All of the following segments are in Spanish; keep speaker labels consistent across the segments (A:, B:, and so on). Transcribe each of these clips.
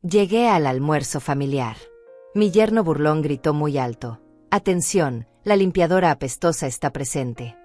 A: Llegué al almuerzo familiar. Mi yerno burlón gritó muy alto: «Atención, la limpiadora apestosa está presente».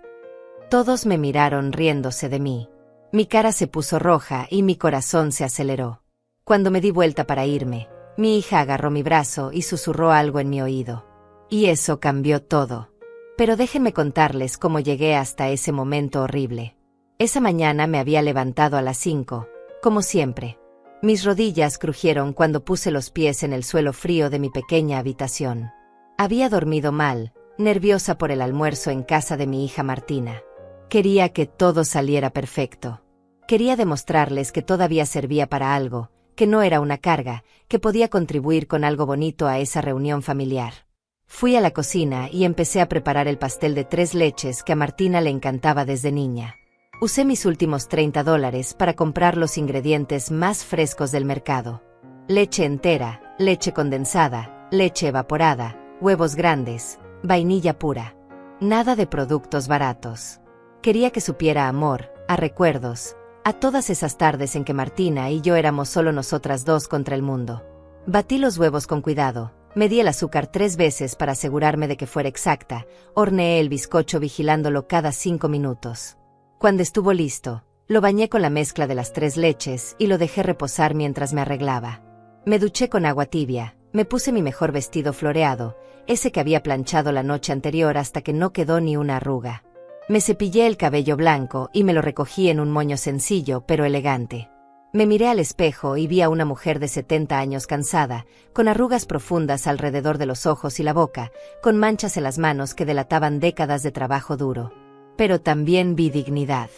A: Todos me miraron riéndose de mí. Mi cara se puso roja y mi corazón se aceleró. Cuando me di vuelta para irme, mi hija agarró mi brazo y susurró algo en mi oído. Y eso cambió todo. Pero déjenme contarles cómo llegué hasta ese momento horrible. Esa mañana me había levantado a las 5, como siempre. Mis rodillas crujieron cuando puse los pies en el suelo frío de mi pequeña habitación. Había dormido mal, nerviosa por el almuerzo en casa de mi hija Martina. Quería que todo saliera perfecto. Quería demostrarles que todavía servía para algo, que no era una carga, que podía contribuir con algo bonito a esa reunión familiar. Fui a la cocina y empecé a preparar el pastel de 3 leches que a Martina le encantaba desde niña. Usé mis últimos $30 para comprar los ingredientes más frescos del mercado. Leche entera, leche condensada, leche evaporada, huevos grandes, vainilla pura. Nada de productos baratos. Quería que supiera a amor, a recuerdos, a todas esas tardes en que Martina y yo éramos solo nosotras dos contra el mundo. Batí los huevos con cuidado, medí el azúcar 3 veces para asegurarme de que fuera exacta, horneé el bizcocho vigilándolo cada 5 minutos. Cuando estuvo listo, lo bañé con la mezcla de las 3 leches y lo dejé reposar mientras me arreglaba. Me duché con agua tibia, me puse mi mejor vestido floreado, ese que había planchado la noche anterior hasta que no quedó ni una arruga. Me cepillé el cabello blanco y me lo recogí en un moño sencillo pero elegante. Me miré al espejo y vi a una mujer de 70 años cansada, con arrugas profundas alrededor de los ojos y la boca, con manchas en las manos que delataban décadas de trabajo duro. Pero también vi dignidad.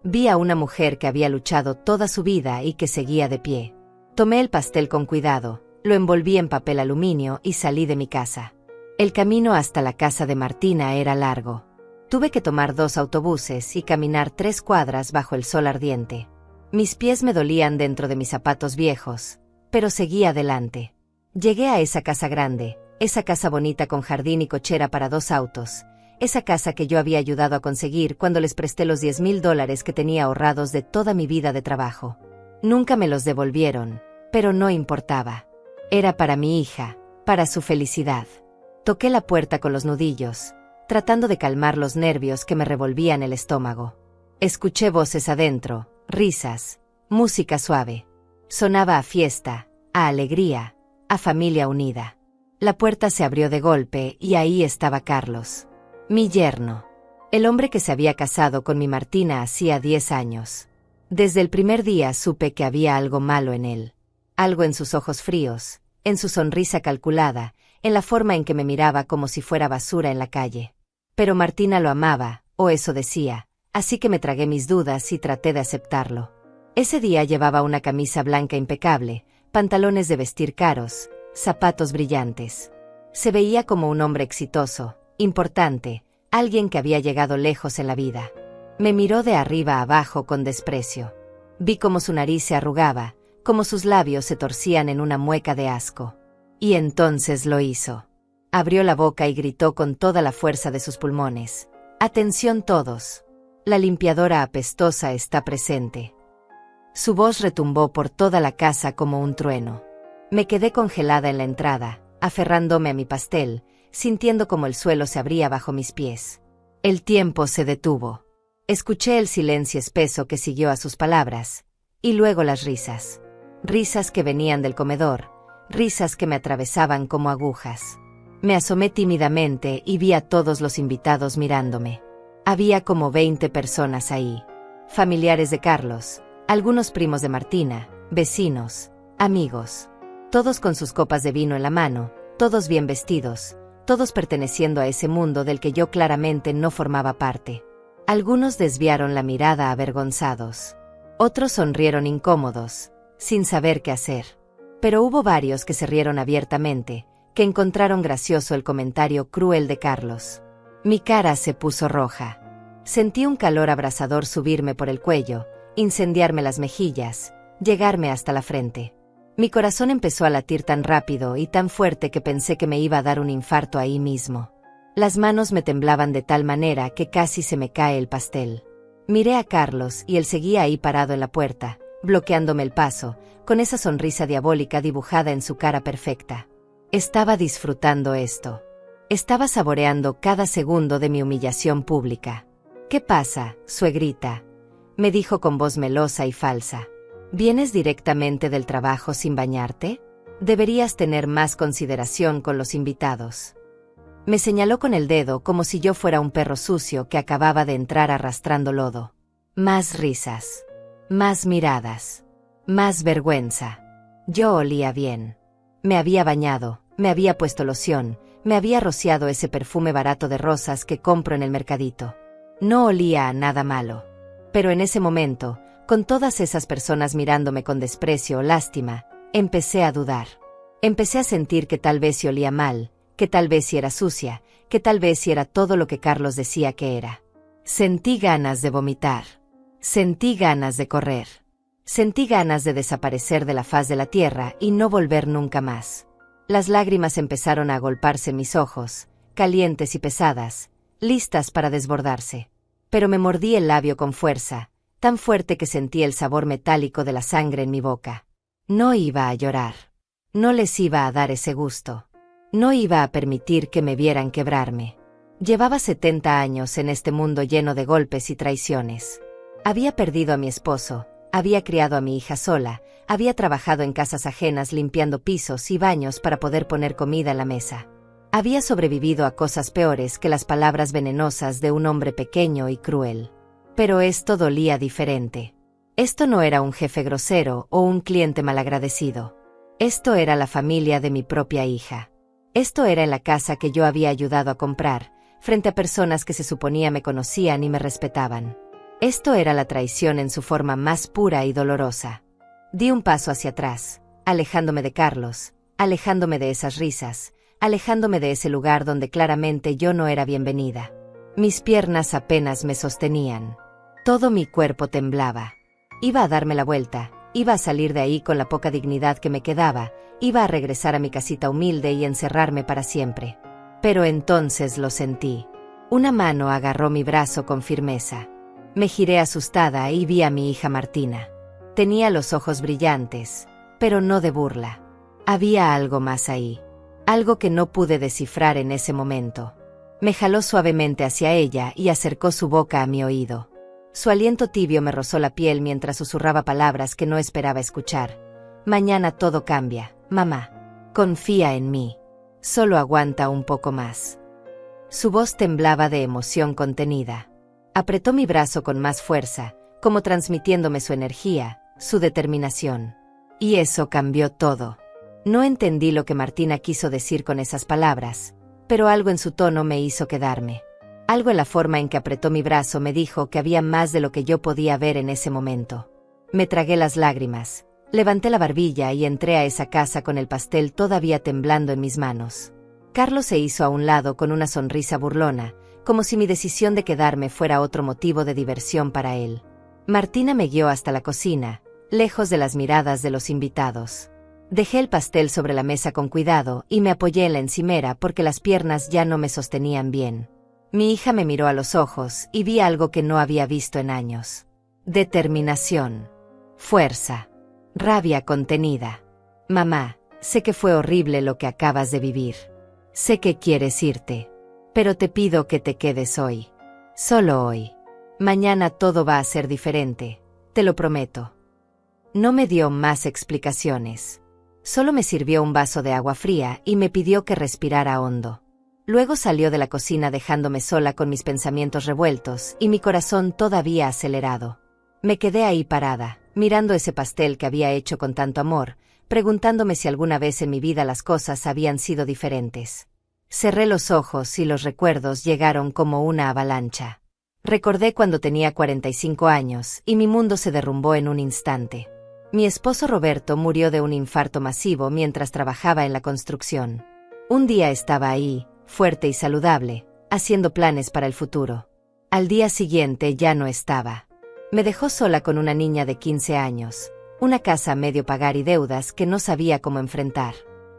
A: Vi a una mujer que había luchado toda su vida y que seguía de pie. Tomé el pastel con cuidado, lo envolví en papel aluminio y salí de mi casa. El camino hasta la casa de Martina era largo. Tuve que tomar 2 autobuses y caminar 3 cuadras bajo el sol ardiente. Mis pies me dolían dentro de mis zapatos viejos, pero seguí adelante. Llegué a esa casa grande, esa casa bonita con jardín y cochera para 2 autos, esa casa que yo había ayudado a conseguir cuando les presté los $10,000 que tenía ahorrados de toda mi vida de trabajo. Nunca me los devolvieron, pero no importaba. Era para mi hija, para su felicidad. Toqué la puerta con los nudillos, tratando de calmar los nervios que me revolvían el estómago. Escuché voces adentro, risas, música suave. Sonaba a fiesta, a alegría, a familia unida. La puerta se abrió de golpe y ahí estaba Carlos, mi yerno, el hombre que se había casado con mi Martina hacía 10 años. Desde el primer día supe que había algo malo en él. Algo en sus ojos fríos, en su sonrisa calculada, en la forma en que me miraba como si fuera basura en la calle. Pero Martina lo amaba, o eso decía, así que me tragué mis dudas y traté de aceptarlo. Ese día llevaba una camisa blanca impecable, pantalones de vestir caros, zapatos brillantes. Se veía como un hombre exitoso, importante, alguien que había llegado lejos en la vida. Me miró de arriba a abajo con desprecio. Vi cómo su nariz se arrugaba, cómo sus labios se torcían en una mueca de asco. Y entonces lo hizo. Abrió la boca y gritó con toda la fuerza de sus pulmones: «Atención todos. La limpiadora apestosa está presente». Su voz retumbó por toda la casa como un trueno. Me quedé congelada en la entrada, aferrándome a mi pastel, sintiendo como el suelo se abría bajo mis pies. El tiempo se detuvo. Escuché el silencio espeso que siguió a sus palabras, y luego las risas. Risas que venían del comedor, risas que me atravesaban como agujas. Me asomé tímidamente y vi a todos los invitados mirándome. Había como 20 personas ahí. Familiares de Carlos, algunos primos de Martina, vecinos, amigos. Todos con sus copas de vino en la mano, todos bien vestidos, todos perteneciendo a ese mundo del que yo claramente no formaba parte. Algunos desviaron la mirada avergonzados. Otros sonrieron incómodos, sin saber qué hacer. Pero hubo varios que se rieron abiertamente, que encontraron gracioso el comentario cruel de Carlos. Mi cara se puso roja. Sentí un calor abrasador subirme por el cuello, incendiarme las mejillas, llegarme hasta la frente. Mi corazón empezó a latir tan rápido y tan fuerte que pensé que me iba a dar un infarto ahí mismo. Las manos me temblaban de tal manera que casi se me cae el pastel. Miré a Carlos y él seguía ahí parado en la puerta, bloqueándome el paso, con esa sonrisa diabólica dibujada en su cara perfecta. Estaba disfrutando esto. Estaba saboreando cada segundo de mi humillación pública. «¿Qué pasa, suegrita?», me dijo con voz melosa y falsa. «¿Vienes directamente del trabajo sin bañarte? Deberías tener más consideración con los invitados». Me señaló con el dedo como si yo fuera un perro sucio que acababa de entrar arrastrando lodo. Más risas. Más miradas. Más vergüenza. Yo olía bien. Me había bañado, me había puesto loción, me había rociado ese perfume barato de rosas que compro en el mercadito. No olía a nada malo. Pero en ese momento, con todas esas personas mirándome con desprecio o lástima, empecé a dudar. Empecé a sentir que tal vez si olía mal, que tal vez si era sucia, que tal vez si era todo lo que Carlos decía que era. Sentí ganas de vomitar. Sentí ganas de correr. Sentí ganas de desaparecer de la faz de la tierra y no volver nunca más. Las lágrimas empezaron a agolparse en mis ojos, calientes y pesadas, listas para desbordarse. Pero me mordí el labio con fuerza, tan fuerte que sentí el sabor metálico de la sangre en mi boca. No iba a llorar. No les iba a dar ese gusto. No iba a permitir que me vieran quebrarme. Llevaba 70 años en este mundo lleno de golpes y traiciones. Había perdido a mi esposo, había criado a mi hija sola, había trabajado en casas ajenas limpiando pisos y baños para poder poner comida en la mesa. Había sobrevivido a cosas peores que las palabras venenosas de un hombre pequeño y cruel. Pero esto dolía diferente. Esto no era un jefe grosero o un cliente malagradecido. Esto era la familia de mi propia hija. Esto era en la casa que yo había ayudado a comprar, frente a personas que se suponía me conocían y me respetaban. Esto era la traición en su forma más pura y dolorosa. Di un paso hacia atrás, alejándome de Carlos, alejándome de esas risas, alejándome de ese lugar donde claramente yo no era bienvenida. Mis piernas apenas me sostenían. Todo mi cuerpo temblaba. Iba a darme la vuelta, iba a salir de ahí con la poca dignidad que me quedaba, iba a regresar a mi casita humilde y encerrarme para siempre. Pero entonces lo sentí. Una mano agarró mi brazo con firmeza. Me giré asustada y vi a mi hija Martina. Tenía los ojos brillantes, pero no de burla. Había algo más ahí. Algo que no pude descifrar en ese momento. Me jaló suavemente hacia ella y acercó su boca a mi oído. Su aliento tibio me rozó la piel mientras susurraba palabras que no esperaba escuchar. Mañana todo cambia, mamá. Confía en mí. Solo aguanta un poco más. Su voz temblaba de emoción contenida. Apretó mi brazo con más fuerza, como transmitiéndome su energía, su determinación. Y eso cambió todo. No entendí lo que Martina quiso decir con esas palabras, pero algo en su tono me hizo quedarme. Algo en la forma en que apretó mi brazo me dijo que había más de lo que yo podía ver en ese momento. Me tragué las lágrimas, levanté la barbilla y entré a esa casa con el pastel todavía temblando en mis manos. Carlos se hizo a un lado con una sonrisa burlona, como si mi decisión de quedarme fuera otro motivo de diversión para él. Martina me guió hasta la cocina, lejos de las miradas de los invitados. Dejé el pastel sobre la mesa con cuidado y me apoyé en la encimera porque las piernas ya no me sostenían bien. Mi hija me miró a los ojos y vi algo que no había visto en años. Determinación. Fuerza. Rabia contenida. Mamá, sé que fue horrible lo que acabas de vivir. Sé que quieres irte. Pero te pido que te quedes hoy. Solo hoy. Mañana todo va a ser diferente. Te lo prometo. No me dio más explicaciones. Solo me sirvió un vaso de agua fría y me pidió que respirara hondo. Luego salió de la cocina dejándome sola con mis pensamientos revueltos y mi corazón todavía acelerado. Me quedé ahí parada, mirando ese pastel que había hecho con tanto amor, preguntándome si alguna vez en mi vida las cosas habían sido diferentes. Cerré los ojos y los recuerdos llegaron como una avalancha. Recordé cuando tenía 45 años y mi mundo se derrumbó en un instante. Mi esposo Roberto murió de un infarto masivo mientras trabajaba en la construcción. Un día estaba ahí, fuerte y saludable, haciendo planes para el futuro. Al día siguiente ya no estaba. Me dejó sola con una niña de 15 años, una casa a medio pagar y deudas que no sabía cómo enfrentar.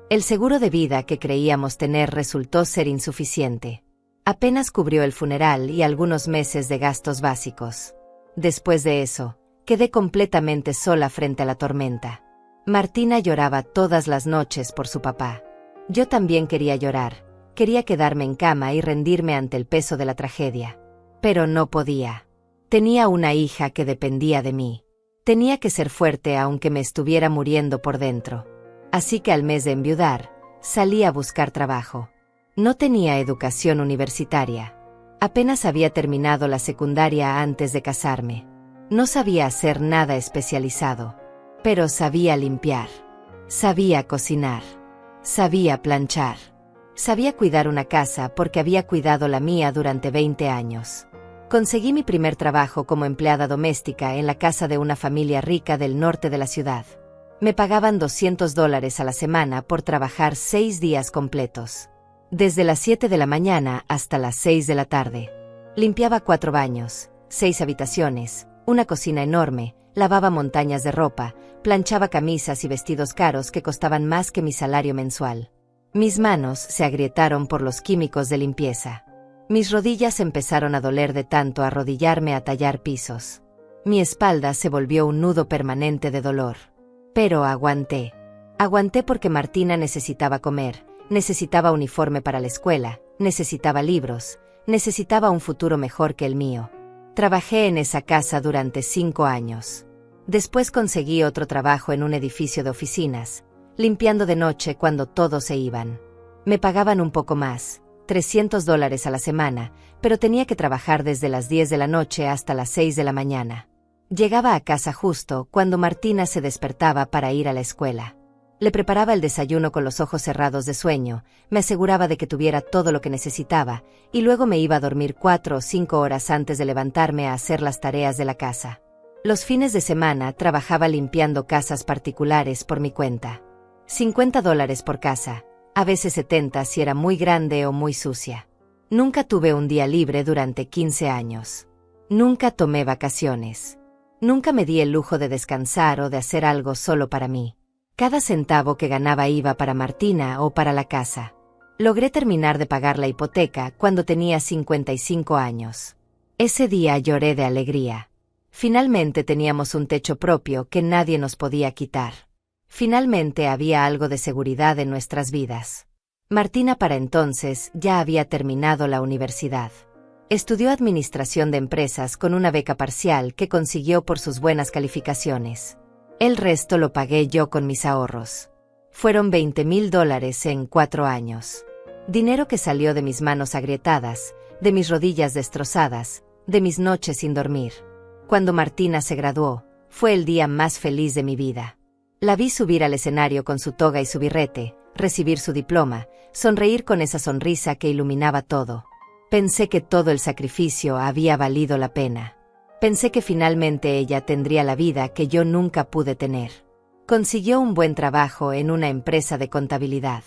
A: El seguro de vida que creíamos tener resultó ser insuficiente. Apenas cubrió el funeral y algunos meses de gastos básicos. Después de eso, Quedé completamente sola frente a la tormenta. Martina lloraba todas las noches por su papá. Yo también quería llorar, quería quedarme en cama y rendirme ante el peso de la tragedia. Pero no podía. Tenía una hija que dependía de mí. Tenía que ser fuerte aunque me estuviera muriendo por dentro. Así que al mes de enviudar, salí a buscar trabajo. No tenía educación universitaria. Apenas había terminado la secundaria antes de casarme. No sabía hacer nada especializado. Pero sabía limpiar. Sabía cocinar. Sabía planchar. Sabía cuidar una casa porque había cuidado la mía durante 20 años. Conseguí mi primer trabajo como empleada doméstica en la casa de una familia rica del norte de la ciudad. Me pagaban $200 a la semana por trabajar 6 días completos. Desde las 7 de la mañana hasta las 6 de la tarde. Limpiaba 4 baños, 6 habitaciones, una cocina enorme, lavaba montañas de ropa, planchaba camisas y vestidos caros que costaban más que mi salario mensual. Mis manos se agrietaron por los químicos de limpieza. Mis rodillas empezaron a doler de tanto arrodillarme a tallar pisos. Mi espalda se volvió un nudo permanente de dolor. Pero aguanté. Aguanté porque Martina necesitaba comer, necesitaba uniforme para la escuela, necesitaba libros, necesitaba un futuro mejor que el mío. Trabajé en esa casa durante 5 años. Después conseguí otro trabajo en un edificio de oficinas, limpiando de noche cuando todos se iban. Me pagaban un poco más, $300 a la semana, pero tenía que trabajar desde las 10 de la noche hasta las 6 de la mañana. Llegaba a casa justo cuando Martina se despertaba para ir a la escuela. Le preparaba el desayuno con los ojos cerrados de sueño, me aseguraba de que tuviera todo lo que necesitaba, y luego me iba a dormir 4 o 5 horas antes de levantarme a hacer las tareas de la casa. Los fines de semana trabajaba limpiando casas particulares por mi cuenta. $50 por casa, a veces 70 si era muy grande o muy sucia. Nunca tuve un día libre durante 15 años. Nunca tomé vacaciones. Nunca me di el lujo de descansar o de hacer algo solo para mí. Cada centavo que ganaba iba para Martina o para la casa. Logré terminar de pagar la hipoteca cuando tenía 55 años. Ese día lloré de alegría. Finalmente teníamos un techo propio que nadie nos podía quitar. Finalmente había algo de seguridad en nuestras vidas. Martina para entonces ya había terminado la universidad. Estudió administración de empresas con una beca parcial que consiguió por sus buenas calificaciones. El resto lo pagué yo con mis ahorros. Fueron $20,000 en 4 años. Dinero que salió de mis manos agrietadas, de mis rodillas destrozadas, de mis noches sin dormir. Cuando Martina se graduó, fue el día más feliz de mi vida. La vi subir al escenario con su toga y su birrete, recibir su diploma, sonreír con esa sonrisa que iluminaba todo. Pensé que todo el sacrificio había valido la pena. Pensé que finalmente ella tendría la vida que yo nunca pude tener. Consiguió un buen trabajo en una empresa de contabilidad.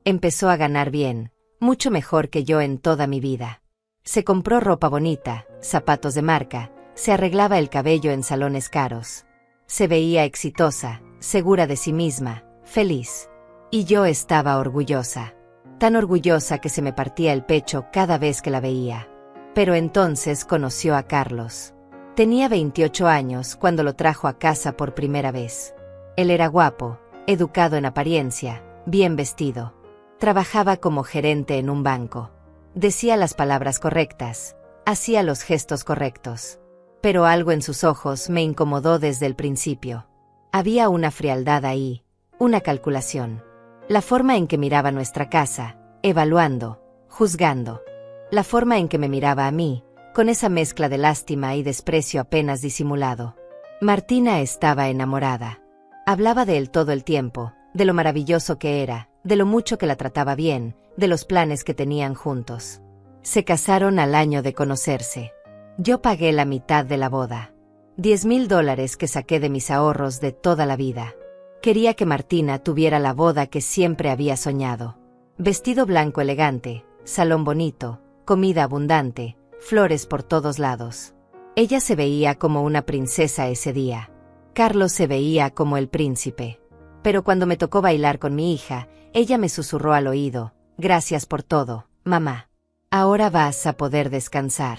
A: Empezó a ganar bien, mucho mejor que yo en toda mi vida. Se compró ropa bonita, zapatos de marca, se arreglaba el cabello en salones caros. Se veía exitosa, segura de sí misma, feliz. Y yo estaba orgullosa. Tan orgullosa que se me partía el pecho cada vez que la veía. Pero entonces conoció a Carlos. Tenía 28 años cuando lo trajo a casa por primera vez. Él era guapo, educado en apariencia, bien vestido. Trabajaba como gerente en un banco. Decía las palabras correctas, hacía los gestos correctos. Pero algo en sus ojos me incomodó desde el principio. Había una frialdad ahí, una calculación. La forma en que miraba nuestra casa, evaluando, juzgando. La forma en que me miraba a mí, con esa mezcla de lástima y desprecio apenas disimulado. Martina estaba enamorada. Hablaba de él todo el tiempo, de lo maravilloso que era, de lo mucho que la trataba bien, de los planes que tenían juntos. Se casaron al año de conocerse. Yo pagué la mitad de la boda. $10,000 que saqué de mis ahorros de toda la vida. Quería que Martina tuviera la boda que siempre había soñado. Vestido blanco elegante, salón bonito, comida abundante, flores por todos lados. Ella se veía como una princesa ese día. Carlos se veía como el príncipe. Pero cuando me tocó bailar con mi hija, ella me susurró al oído: «Gracias por todo, mamá. Ahora vas a poder descansar.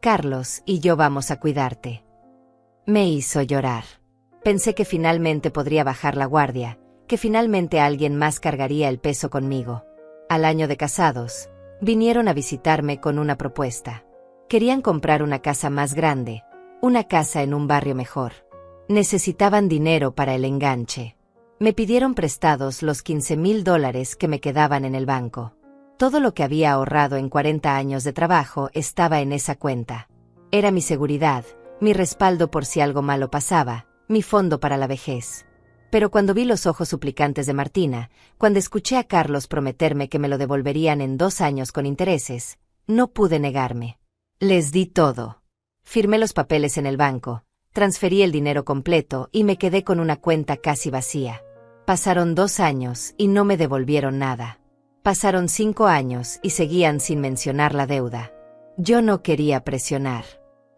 A: Carlos y yo vamos a cuidarte». Me hizo llorar. Pensé que finalmente podría bajar la guardia, que finalmente alguien más cargaría el peso conmigo. Al año de casados, vinieron a visitarme con una propuesta. Querían comprar una casa más grande, una casa en un barrio mejor. Necesitaban dinero para el enganche. Me pidieron prestados los $15,000 que me quedaban en el banco. Todo lo que había ahorrado en 40 años de trabajo estaba en esa cuenta. Era mi seguridad, mi respaldo por si algo malo pasaba, mi fondo para la vejez. Pero cuando vi los ojos suplicantes de Martina, cuando escuché a Carlos prometerme que me lo devolverían en 2 años con intereses, no pude negarme. Les di todo. Firmé los papeles en el banco, transferí el dinero completo y me quedé con una cuenta casi vacía. Pasaron 2 años y no me devolvieron nada. Pasaron 5 años y seguían sin mencionar la deuda. Yo no quería presionar.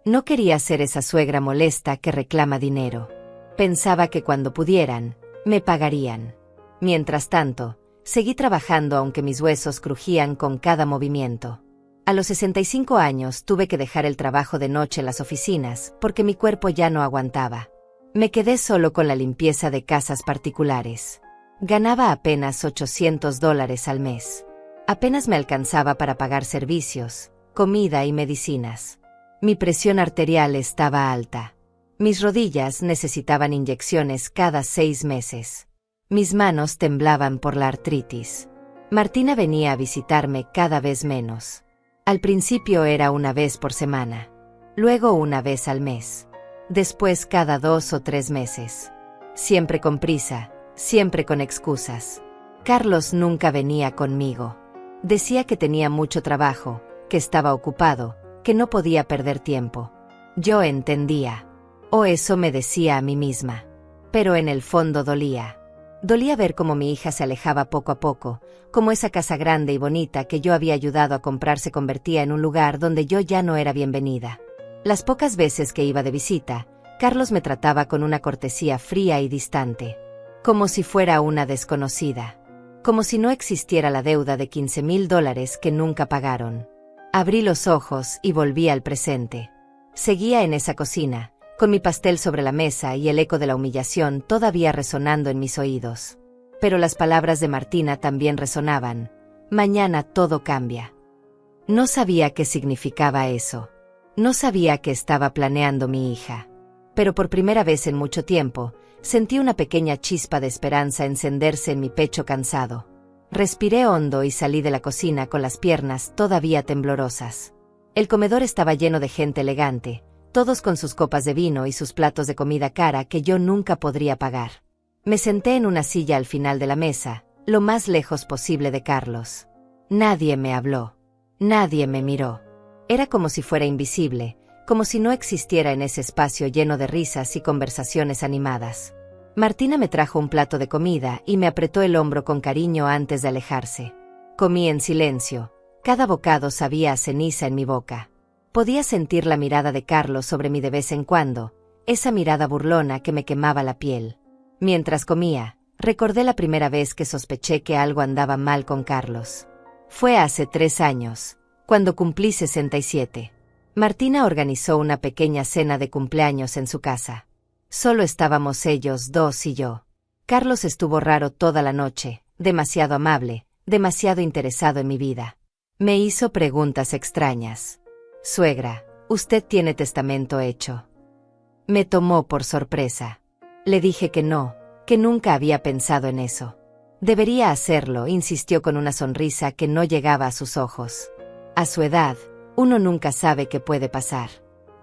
A: No quería ser esa suegra molesta que reclama dinero. Pensaba que cuando pudieran, me pagarían. Mientras tanto, seguí trabajando aunque mis huesos crujían con cada movimiento. A los 65 años tuve que dejar el trabajo de noche en las oficinas porque mi cuerpo ya no aguantaba. Me quedé solo con la limpieza de casas particulares. Ganaba apenas $800 al mes. Apenas me alcanzaba para pagar servicios, comida y medicinas. Mi presión arterial estaba alta. Mis rodillas necesitaban inyecciones cada 6 meses. Mis manos temblaban por la artritis. Martina venía a visitarme cada vez menos. Al principio era una vez por semana. Luego una vez al mes. Después cada 2 o 3 meses. Siempre con prisa, siempre con excusas. Carlos nunca venía conmigo. Decía que tenía mucho trabajo, que estaba ocupado, que no podía perder tiempo. Yo entendía. O eso me decía a mí misma. Pero en el fondo dolía. Dolía ver cómo mi hija se alejaba poco a poco, cómo esa casa grande y bonita que yo había ayudado a comprar se convertía en un lugar donde yo ya no era bienvenida. Las pocas veces que iba de visita, Carlos me trataba con una cortesía fría y distante. Como si fuera una desconocida. Como si no existiera la deuda de $15,000 que nunca pagaron. Abrí los ojos y volví al presente. Seguía en esa cocina, con mi pastel sobre la mesa y el eco de la humillación todavía resonando en mis oídos. Pero las palabras de Martina también resonaban. Mañana todo cambia. No sabía qué significaba eso. No sabía qué estaba planeando mi hija. Pero por primera vez en mucho tiempo, sentí una pequeña chispa de esperanza encenderse en mi pecho cansado. Respiré hondo y salí de la cocina con las piernas todavía temblorosas. El comedor estaba lleno de gente elegante, todos con sus copas de vino y sus platos de comida cara que yo nunca podría pagar. Me senté en una silla al final de la mesa, lo más lejos posible de Carlos. Nadie me habló. Nadie me miró. Era como si fuera invisible, como si no existiera en ese espacio lleno de risas y conversaciones animadas. Martina me trajo un plato de comida y me apretó el hombro con cariño antes de alejarse. Comí en silencio. Cada bocado sabía a ceniza en mi boca. Podía sentir la mirada de Carlos sobre mí de vez en cuando, esa mirada burlona que me quemaba la piel. Mientras comía, recordé la primera vez que sospeché que algo andaba mal con Carlos. Fue hace 3 años, cuando cumplí 67. Martina organizó una pequeña cena de cumpleaños en su casa. Solo estábamos ellos 2 y yo. Carlos estuvo raro toda la noche, demasiado amable, demasiado interesado en mi vida. Me hizo preguntas extrañas. Suegra, ¿usted tiene testamento hecho? Me tomó por sorpresa. Le dije que no, que nunca había pensado en eso. Debería hacerlo, insistió con una sonrisa que no llegaba a sus ojos. A su edad, uno nunca sabe qué puede pasar.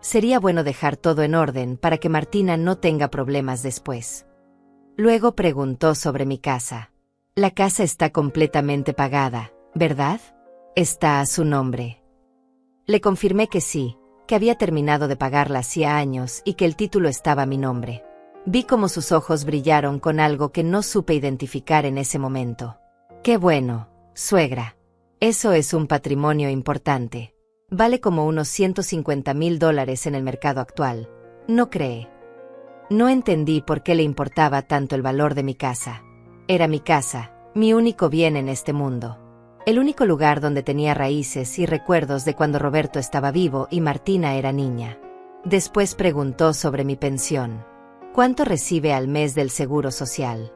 A: Sería bueno dejar todo en orden para que Martina no tenga problemas después. Luego preguntó sobre mi casa. La casa está completamente pagada, ¿verdad? Está a su nombre. Le confirmé que sí, que había terminado de pagarla hacía años y que el título estaba a mi nombre. Vi cómo sus ojos brillaron con algo que no supe identificar en ese momento. ¡Qué bueno, suegra! Eso es un patrimonio importante. Vale como unos $150,000 en el mercado actual. ¿No cree? No entendí por qué le importaba tanto el valor de mi casa. Era mi casa, mi único bien en este mundo. El único lugar donde tenía raíces y recuerdos de cuando Roberto estaba vivo y Martina era niña. Después preguntó sobre mi pensión. ¿Cuánto recibe al mes del Seguro Social?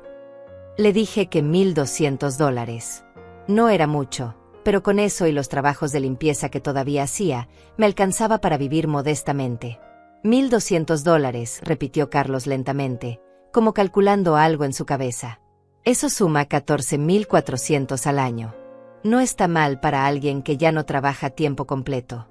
A: Le dije que $1,200. No era mucho, pero con eso y los trabajos de limpieza que todavía hacía, me alcanzaba para vivir modestamente. $1,200, repitió Carlos lentamente, como calculando algo en su cabeza. Eso suma 14,400 al año. No está mal para alguien que ya no trabaja tiempo completo.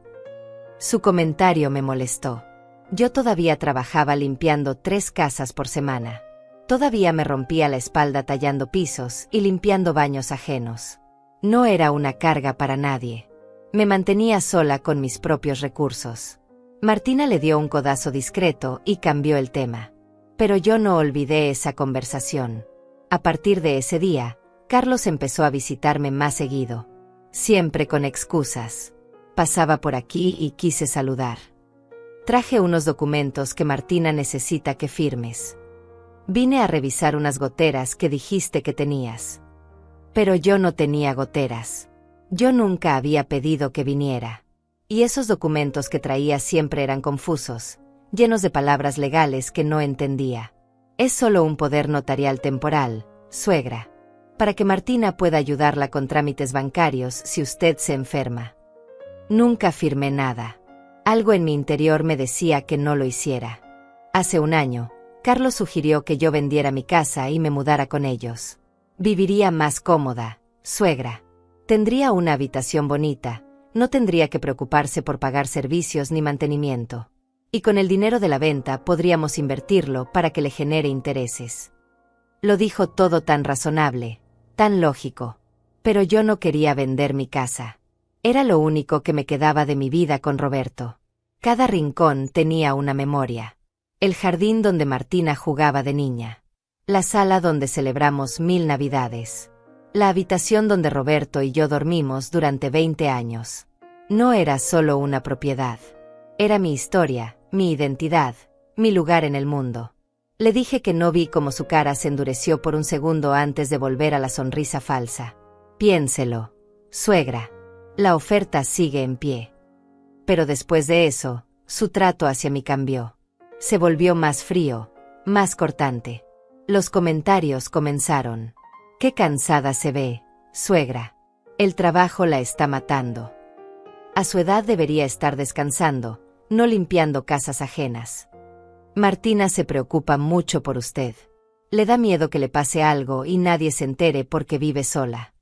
A: Su comentario me molestó. Yo todavía trabajaba limpiando 3 casas por semana. Todavía me rompía la espalda tallando pisos y limpiando baños ajenos. No era una carga para nadie. Me mantenía sola con mis propios recursos. Martina le dio un codazo discreto y cambió el tema. Pero yo no olvidé esa conversación. A partir de ese día, Carlos empezó a visitarme más seguido. Siempre con excusas. Pasaba por aquí y quise saludar. Traje unos documentos que Martina necesita que firmes. Vine a revisar unas goteras que dijiste que tenías. Pero yo no tenía goteras. Yo nunca había pedido que viniera. Y esos documentos que traía siempre eran confusos, llenos de palabras legales que no entendía. Es solo un poder notarial temporal, suegra, para que Martina pueda ayudarla con trámites bancarios si usted se enferma. Nunca firmé nada. Algo en mi interior me decía que no lo hiciera. Hace un año, Carlos sugirió que yo vendiera mi casa y me mudara con ellos. Viviría más cómoda, suegra. Tendría una habitación bonita, no tendría que preocuparse por pagar servicios ni mantenimiento. Y con el dinero de la venta podríamos invertirlo para que le genere intereses. Lo dijo todo tan razonable, tan lógico. Pero yo no quería vender mi casa. Era lo único que me quedaba de mi vida con Roberto. Cada rincón tenía una memoria. El jardín donde Martina jugaba de niña. La sala donde celebramos 1000 Navidades. La habitación donde Roberto y yo dormimos durante 20 años. No era solo una propiedad. Era mi historia, mi identidad, mi lugar en el mundo. Le dije que no vi cómo su cara se endureció por un segundo antes de volver a la sonrisa falsa. Piénselo, suegra. La oferta sigue en pie. Pero después de eso, su trato hacia mí cambió. Se volvió más frío, más cortante. Los comentarios comenzaron. «Qué cansada se ve, suegra. El trabajo la está matando. A su edad debería estar descansando, no limpiando casas ajenas. Martina se preocupa mucho por usted. Le da miedo que le pase algo y nadie se entere porque vive sola».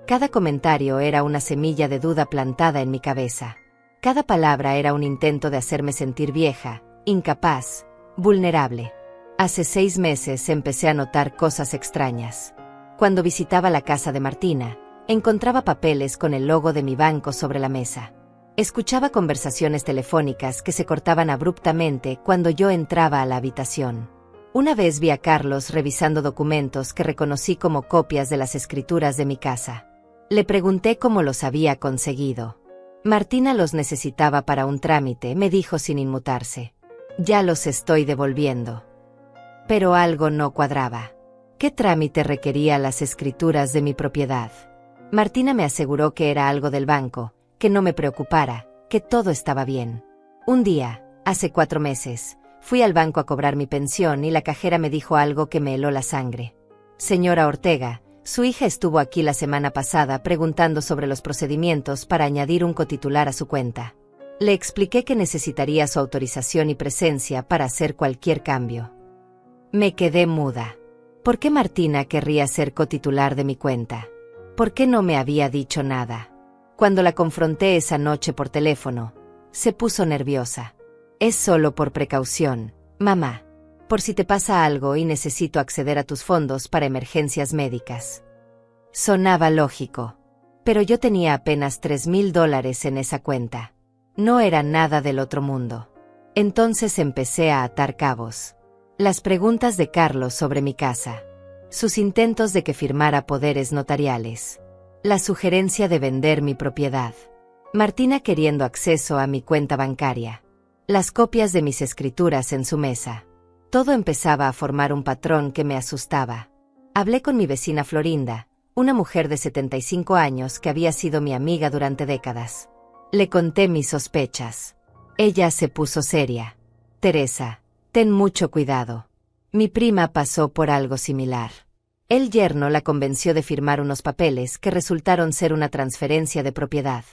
A: Cada comentario era una semilla de duda plantada en mi cabeza. Cada palabra era un intento de hacerme sentir vieja, incapaz, vulnerable. Hace 6 meses empecé a notar cosas extrañas. Cuando visitaba la casa de Martina, encontraba papeles con el logo de mi banco sobre la mesa. Escuchaba conversaciones telefónicas que se cortaban abruptamente cuando yo entraba a la habitación. Una vez vi a Carlos revisando documentos que reconocí como copias de las escrituras de mi casa. Le pregunté cómo los había conseguido. Martina los necesitaba para un trámite, me dijo sin inmutarse. Ya los estoy devolviendo. Pero algo no cuadraba. ¿Qué trámite requería las escrituras de mi propiedad? Martina me aseguró que era algo del banco, que no me preocupara, que todo estaba bien. Un día, hace 4 meses, fui al banco a cobrar mi pensión y la cajera me dijo algo que me heló la sangre. Señora Ortega, su hija estuvo aquí la semana pasada preguntando sobre los procedimientos para añadir un cotitular a su cuenta. Le expliqué que necesitaría su autorización y presencia para hacer cualquier cambio. Me quedé muda. ¿Por qué Martina querría ser cotitular de mi cuenta? ¿Por qué no me había dicho nada? Cuando la confronté esa noche por teléfono, se puso nerviosa. Es solo por precaución, mamá. Por si te pasa algo y necesito acceder a tus fondos para emergencias médicas. Sonaba lógico. Pero yo tenía apenas $3,000 en esa cuenta. No era nada del otro mundo. Entonces empecé a atar cabos. Las preguntas de Carlos sobre mi casa. Sus intentos de que firmara poderes notariales. La sugerencia de vender mi propiedad. Martina queriendo acceso a mi cuenta bancaria. Las copias de mis escrituras en su mesa. Todo empezaba a formar un patrón que me asustaba. Hablé con mi vecina Florinda, una mujer de 75 años que había sido mi amiga durante décadas. Le conté mis sospechas. Ella se puso seria. Teresa, ten mucho cuidado. Mi prima pasó por algo similar. El yerno la convenció de firmar unos papeles que resultaron ser una transferencia de propiedad.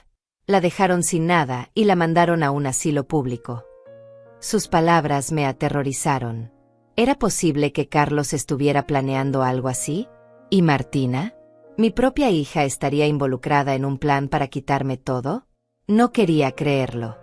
A: La dejaron sin nada y la mandaron a un asilo público. Sus palabras me aterrorizaron. ¿Era posible que Carlos estuviera planeando algo así? ¿Y Martina? ¿Mi propia hija estaría involucrada en un plan para quitarme todo? No quería creerlo.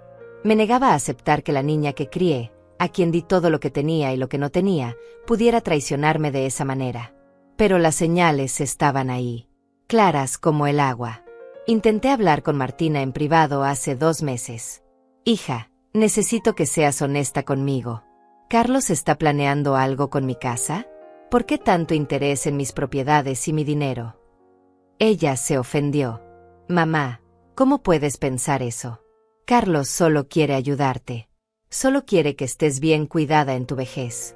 A: Me negaba a aceptar que la niña que crié, a quien di todo lo que tenía y lo que no tenía, pudiera traicionarme de esa manera. Pero las señales estaban ahí, claras como el agua. Intenté hablar con Martina en privado hace 2 meses. Hija, necesito que seas honesta conmigo. ¿Carlos está planeando algo con mi casa? ¿Por qué tanto interés en mis propiedades y mi dinero? Ella se ofendió. Mamá, ¿cómo puedes pensar eso? Carlos solo quiere ayudarte. Solo quiere que estés bien cuidada en tu vejez.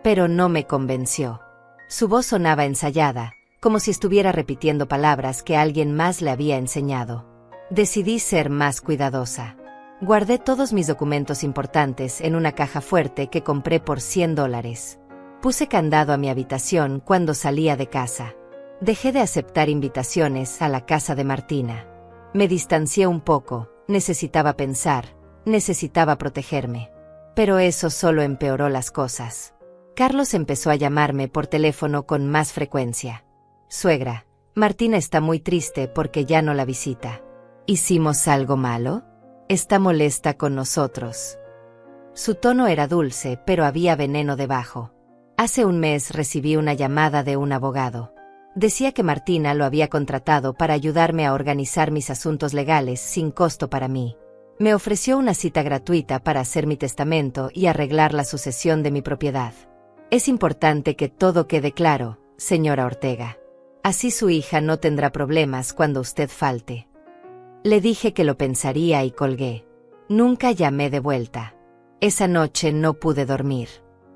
A: Pero no me convenció. Su voz sonaba ensayada, como si estuviera repitiendo palabras que alguien más le había enseñado. Decidí ser más cuidadosa. Guardé todos mis documentos importantes en una caja fuerte que compré por $100. Puse candado a mi habitación cuando salía de casa. Dejé de aceptar invitaciones a la casa de Martina. Me distancié un poco, necesitaba pensar, necesitaba protegerme. Pero eso solo empeoró las cosas. Carlos empezó a llamarme por teléfono con más frecuencia. Suegra, Martina está muy triste porque ya no la visita. ¿Hicimos algo malo? Está molesta con nosotros. Su tono era dulce, pero había veneno debajo. Hace un mes recibí una llamada de un abogado. Decía que Martina lo había contratado para ayudarme a organizar mis asuntos legales sin costo para mí. Me ofreció una cita gratuita para hacer mi testamento y arreglar la sucesión de mi propiedad. Es importante que todo quede claro, señora Ortega. Así su hija no tendrá problemas cuando usted falte. Le dije que lo pensaría y colgué. Nunca llamé de vuelta. Esa noche no pude dormir.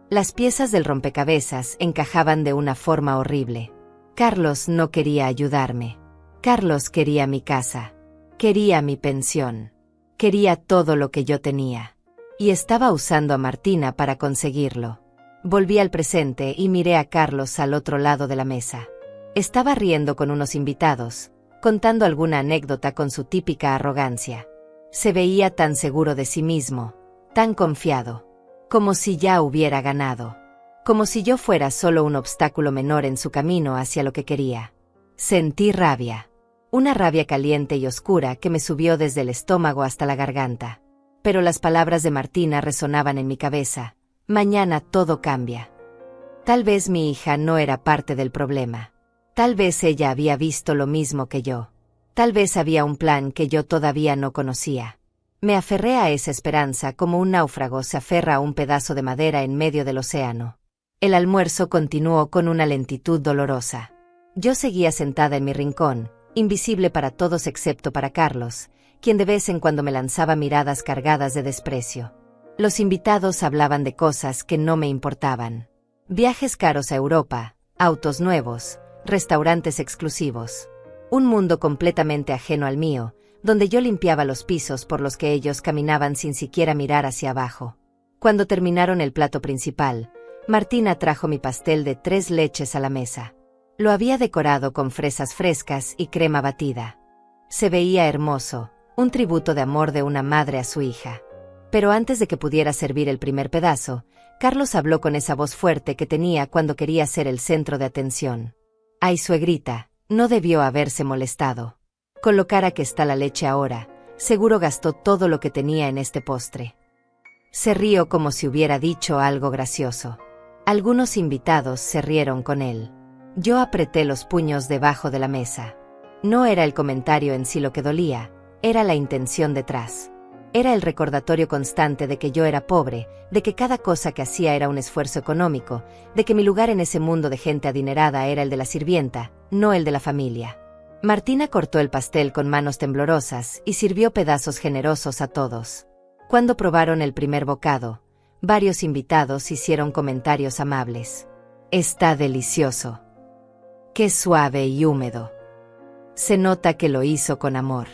A: Las piezas del rompecabezas encajaban de una forma horrible. Carlos no quería ayudarme. Carlos quería mi casa. Quería mi pensión. Quería todo lo que yo tenía. Y estaba usando a Martina para conseguirlo. Volví al presente y miré a Carlos al otro lado de la mesa. Estaba riendo con unos invitados, contando alguna anécdota con su típica arrogancia. Se veía tan seguro de sí mismo, tan confiado, como si ya hubiera ganado. Como si yo fuera solo un obstáculo menor en su camino hacia lo que quería. Sentí rabia. Una rabia caliente y oscura que me subió desde el estómago hasta la garganta. Pero las palabras de Martina resonaban en mi cabeza. Mañana todo cambia. Tal vez mi hija no era parte del problema. Tal vez ella había visto lo mismo que yo. Tal vez había un plan que yo todavía no conocía. Me aferré a esa esperanza como un náufrago se aferra a un pedazo de madera en medio del océano. El almuerzo continuó con una lentitud dolorosa. Yo seguía sentada en mi rincón, invisible para todos excepto para Carlos, quien de vez en cuando me lanzaba miradas cargadas de desprecio. Los invitados hablaban de cosas que no me importaban. Viajes caros a Europa, autos nuevos, restaurantes exclusivos. Un mundo completamente ajeno al mío, donde yo limpiaba los pisos por los que ellos caminaban sin siquiera mirar hacia abajo. Cuando terminaron el plato principal, Martina trajo mi pastel de 3 leches a la mesa. Lo había decorado con fresas frescas y crema batida. Se veía hermoso, un tributo de amor de una madre a su hija. Pero antes de que pudiera servir el primer pedazo, Carlos habló con esa voz fuerte que tenía cuando quería ser el centro de atención. Ay, suegrita, no debió haberse molestado. Con lo cara que está la leche ahora, seguro gastó todo lo que tenía en este postre. Se rió como si hubiera dicho algo gracioso. Algunos invitados se rieron con él. Yo apreté los puños debajo de la mesa. No era el comentario en sí lo que dolía, era la intención detrás. Era el recordatorio constante de que yo era pobre, de que cada cosa que hacía era un esfuerzo económico, de que mi lugar en ese mundo de gente adinerada era el de la sirvienta, no el de la familia. Martina cortó el pastel con manos temblorosas y sirvió pedazos generosos a todos. Cuando probaron el primer bocado, varios invitados hicieron comentarios amables. Está delicioso. Qué suave y húmedo. Se nota que lo hizo con amor.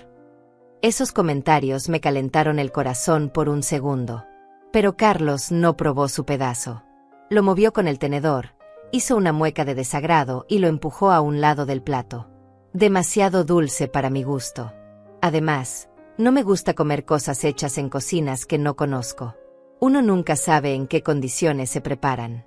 A: Esos comentarios me calentaron el corazón por un segundo. Pero Carlos no probó su pedazo. Lo movió con el tenedor, hizo una mueca de desagrado y lo empujó a un lado del plato. Demasiado dulce para mi gusto. Además, no me gusta comer cosas hechas en cocinas que no conozco. Uno nunca sabe en qué condiciones se preparan.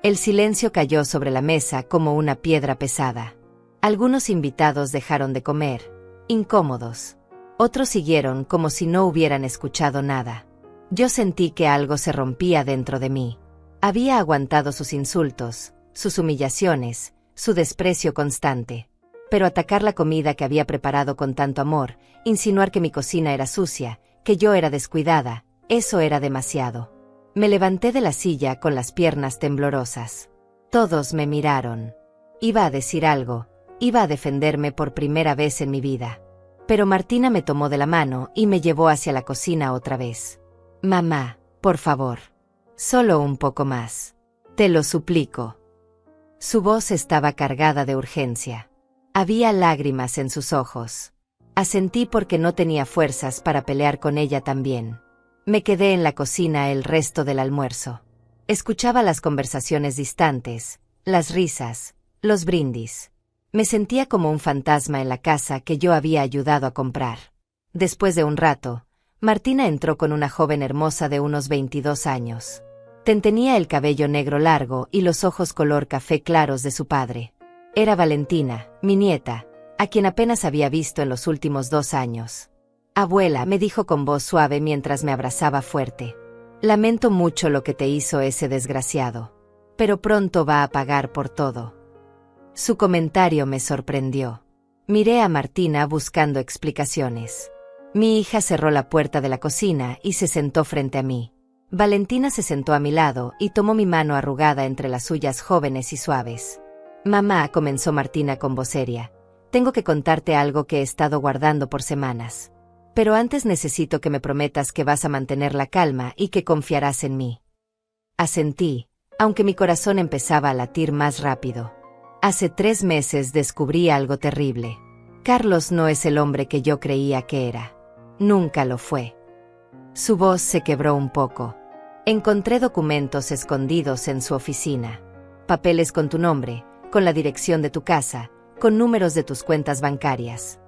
A: El silencio cayó sobre la mesa como una piedra pesada. Algunos invitados dejaron de comer, incómodos. Otros siguieron como si no hubieran escuchado nada. Yo sentí que algo se rompía dentro de mí. Había aguantado sus insultos, sus humillaciones, su desprecio constante. Pero atacar la comida que había preparado con tanto amor, insinuar que mi cocina era sucia, que yo era descuidada, eso era demasiado. Me levanté de la silla con las piernas temblorosas. Todos me miraron. Iba a decir algo, iba a defenderme por primera vez en mi vida. Pero Martina me tomó de la mano y me llevó hacia la cocina otra vez. Mamá, por favor. Solo un poco más. Te lo suplico. Su voz estaba cargada de urgencia. Había lágrimas en sus ojos. Asentí porque no tenía fuerzas para pelear con ella también. Me quedé en la cocina el resto del almuerzo. Escuchaba las conversaciones distantes, las risas, los brindis. Me sentía como un fantasma en la casa que yo había ayudado a comprar. Después de un rato, Martina entró con una joven hermosa de unos 22 años. Tenía el cabello negro largo y los ojos color café claros de su padre. Era Valentina, mi nieta, a quien apenas había visto en los últimos 2 años. Abuela, me dijo con voz suave mientras me abrazaba fuerte. Lamento mucho lo que te hizo ese desgraciado. Pero pronto va a pagar por todo. Su comentario me sorprendió. Miré a Martina buscando explicaciones. Mi hija cerró la puerta de la cocina y se sentó frente a mí. Valentina se sentó a mi lado y tomó mi mano arrugada entre las suyas jóvenes y suaves. Mamá, comenzó Martina con voz seria, tengo que contarte algo que he estado guardando por semanas. Pero antes necesito que me prometas que vas a mantener la calma y que confiarás en mí. Asentí, aunque mi corazón empezaba a latir más rápido. Hace 3 meses descubrí algo terrible. Carlos no es el hombre que yo creía que era. Nunca lo fue. Su voz se quebró un poco. Encontré documentos escondidos en su oficina. Papeles con tu nombre, con la dirección de tu casa, con números de tus cuentas bancarias.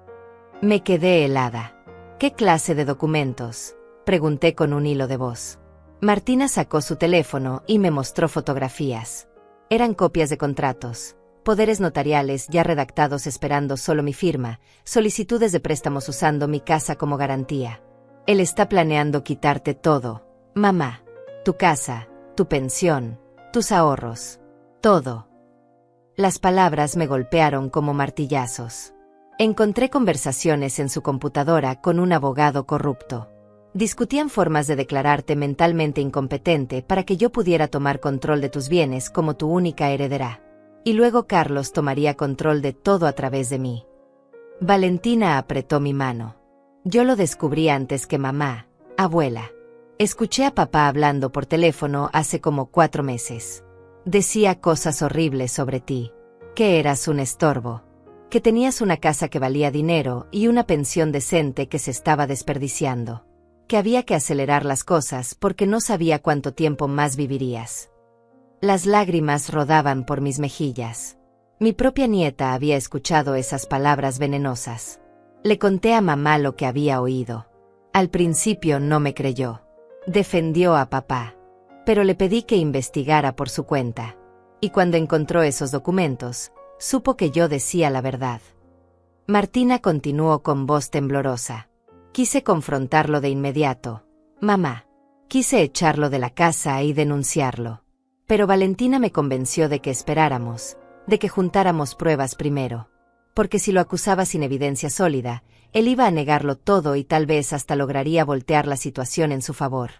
A: Me quedé helada. ¿Qué clase de documentos?, pregunté con un hilo de voz. Martina sacó su teléfono y me mostró fotografías. Eran copias de contratos, poderes notariales ya redactados esperando solo mi firma, solicitudes de préstamos usando mi casa como garantía. Él está planeando quitarte todo, mamá. Tu casa, tu pensión, tus ahorros. Todo. Las palabras me golpearon como martillazos. Encontré conversaciones en su computadora con un abogado corrupto. Discutían formas de declararte mentalmente incompetente para que yo pudiera tomar control de tus bienes como tu única heredera. Y luego Carlos tomaría control de todo a través de mí. Valentina apretó mi mano. Yo lo descubrí antes que mamá, abuela. Escuché a papá hablando por teléfono hace como 4 meses. Decía cosas horribles sobre ti. Que eras un estorbo. Que tenías una casa que valía dinero y una pensión decente que se estaba desperdiciando. Que había que acelerar las cosas porque no sabía cuánto tiempo más vivirías. Las lágrimas rodaban por mis mejillas. Mi propia nieta había escuchado esas palabras venenosas. Le conté a mamá lo que había oído. Al principio no me creyó. Defendió a papá. Pero le pedí que investigara por su cuenta. Y cuando encontró esos documentos, supo que yo decía la verdad. Martina continuó con voz temblorosa. Quise confrontarlo de inmediato. Mamá. Quise echarlo de la casa y denunciarlo. Pero Valentina me convenció de que esperáramos, de que juntáramos pruebas primero. Porque si lo acusaba sin evidencia sólida, él iba a negarlo todo y tal vez hasta lograría voltear la situación en su favor.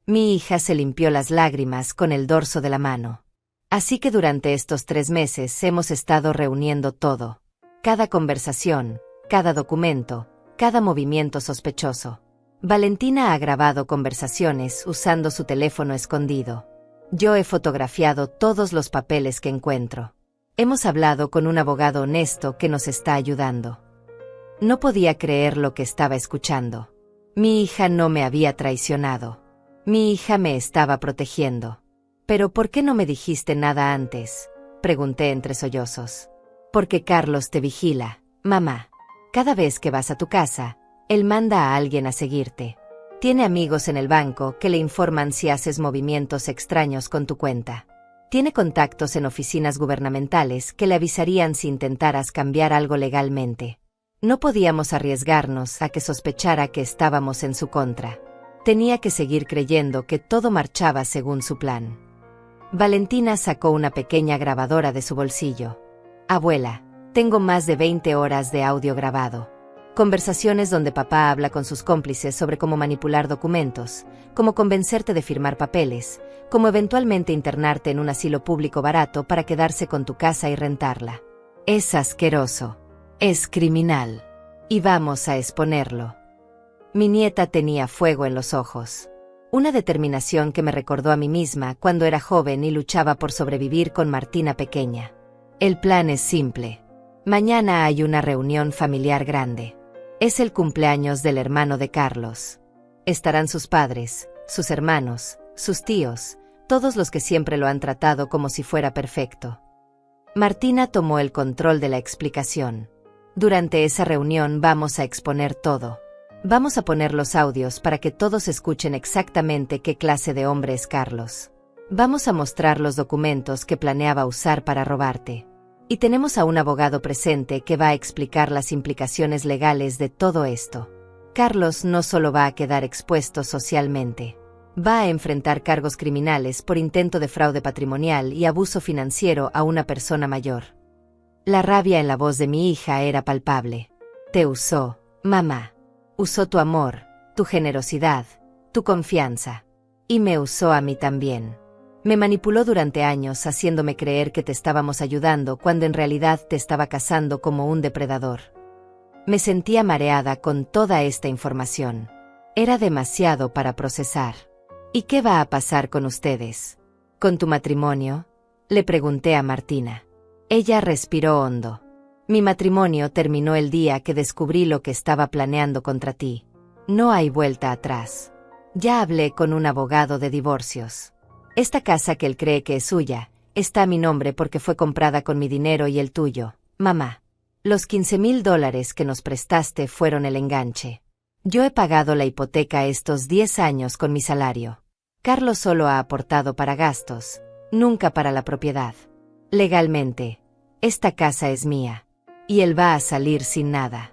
A: Mi hija se limpió las lágrimas con el dorso de la mano. Así que durante estos 3 meses hemos estado reuniendo todo. Cada conversación, cada documento, cada movimiento sospechoso. Valentina ha grabado conversaciones usando su teléfono escondido. Yo he fotografiado todos los papeles que encuentro. Hemos hablado con un abogado honesto que nos está ayudando. No podía creer lo que estaba escuchando. Mi hija no me había traicionado. Mi hija me estaba protegiendo. ¿Pero por qué no me dijiste nada antes?, pregunté entre sollozos. Porque Carlos te vigila, mamá. Cada vez que vas a tu casa, él manda a alguien a seguirte. Tiene amigos en el banco que le informan si haces movimientos extraños con tu cuenta. Tiene contactos en oficinas gubernamentales que le avisarían si intentaras cambiar algo legalmente. No podíamos arriesgarnos a que sospechara que estábamos en su contra. Tenía que seguir creyendo que todo marchaba según su plan. Valentina sacó una pequeña grabadora de su bolsillo. Abuela, tengo más de 20 horas de audio grabado. Conversaciones donde papá habla con sus cómplices sobre cómo manipular documentos, cómo convencerte de firmar papeles, cómo eventualmente internarte en un asilo público barato para quedarse con tu casa y rentarla. Es asqueroso. Es criminal. Y vamos a exponerlo. Mi nieta tenía fuego en los ojos. Una determinación que me recordó a mí misma cuando era joven y luchaba por sobrevivir con Martina pequeña. El plan es simple. Mañana hay una reunión familiar grande. Es el cumpleaños del hermano de Carlos. Estarán sus padres, sus hermanos, sus tíos, todos los que siempre lo han tratado como si fuera perfecto. Martina tomó el control de la explicación. Durante esa reunión vamos a exponer todo. Vamos a poner los audios para que todos escuchen exactamente qué clase de hombre es Carlos. Vamos a mostrar los documentos que planeaba usar para robarte. Y tenemos a un abogado presente que va a explicar las implicaciones legales de todo esto. Carlos no solo va a quedar expuesto socialmente. Va a enfrentar cargos criminales por intento de fraude patrimonial y abuso financiero a una persona mayor. La rabia en la voz de mi hija era palpable. Te usó, mamá. Usó tu amor, tu generosidad, tu confianza. Y me usó a mí también. Me manipuló durante años haciéndome creer que te estábamos ayudando cuando en realidad te estaba cazando como un depredador. Me sentía mareada con toda esta información. Era demasiado para procesar. ¿Y qué va a pasar con ustedes? ¿Con tu matrimonio?, le pregunté a Martina. Ella respiró hondo. Mi matrimonio terminó el día que descubrí lo que estaba planeando contra ti. No hay vuelta atrás. Ya hablé con un abogado de divorcios. Esta casa que él cree que es suya, está a mi nombre porque fue comprada con mi dinero y el tuyo, mamá. Los $15,000 que nos prestaste fueron el enganche. Yo he pagado la hipoteca estos 10 años con mi salario. Carlos solo ha aportado para gastos, nunca para la propiedad. Legalmente, esta casa es mía. Y él va a salir sin nada.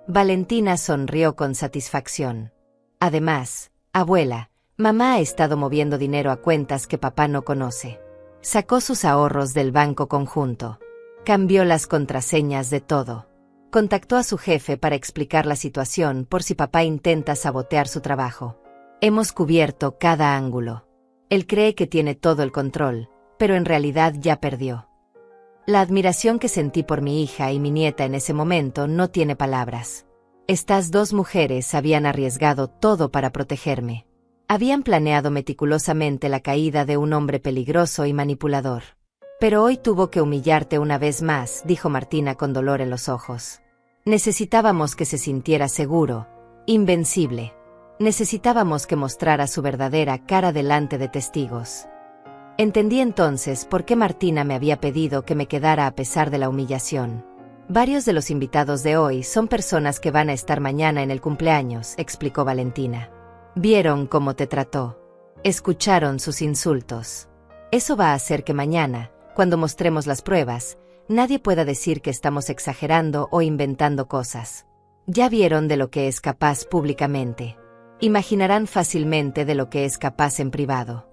A: Valentina sonrió con satisfacción. Además, abuela, mamá ha estado moviendo dinero a cuentas que papá no conoce. Sacó sus ahorros del banco conjunto. Cambió las contraseñas de todo. Contactó a su jefe para explicar la situación por si papá intenta sabotear su trabajo. Hemos cubierto cada ángulo. Él cree que tiene todo el control, pero en realidad ya perdió. La admiración que sentí por mi hija y mi nieta en ese momento no tiene palabras. Estas dos mujeres habían arriesgado todo para protegerme. Habían planeado meticulosamente la caída de un hombre peligroso y manipulador. Pero hoy tuvo que humillarte una vez más, dijo Martina con dolor en los ojos. Necesitábamos que se sintiera seguro, invencible. Necesitábamos que mostrara su verdadera cara delante de testigos. Entendí entonces por qué Martina me había pedido que me quedara a pesar de la humillación. Varios de los invitados de hoy son personas que van a estar mañana en el cumpleaños, explicó Valentina. Vieron cómo te trató. Escucharon sus insultos. Eso va a hacer que mañana, cuando mostremos las pruebas, nadie pueda decir que estamos exagerando o inventando cosas. Ya vieron de lo que es capaz públicamente. Imaginarán fácilmente de lo que es capaz en privado.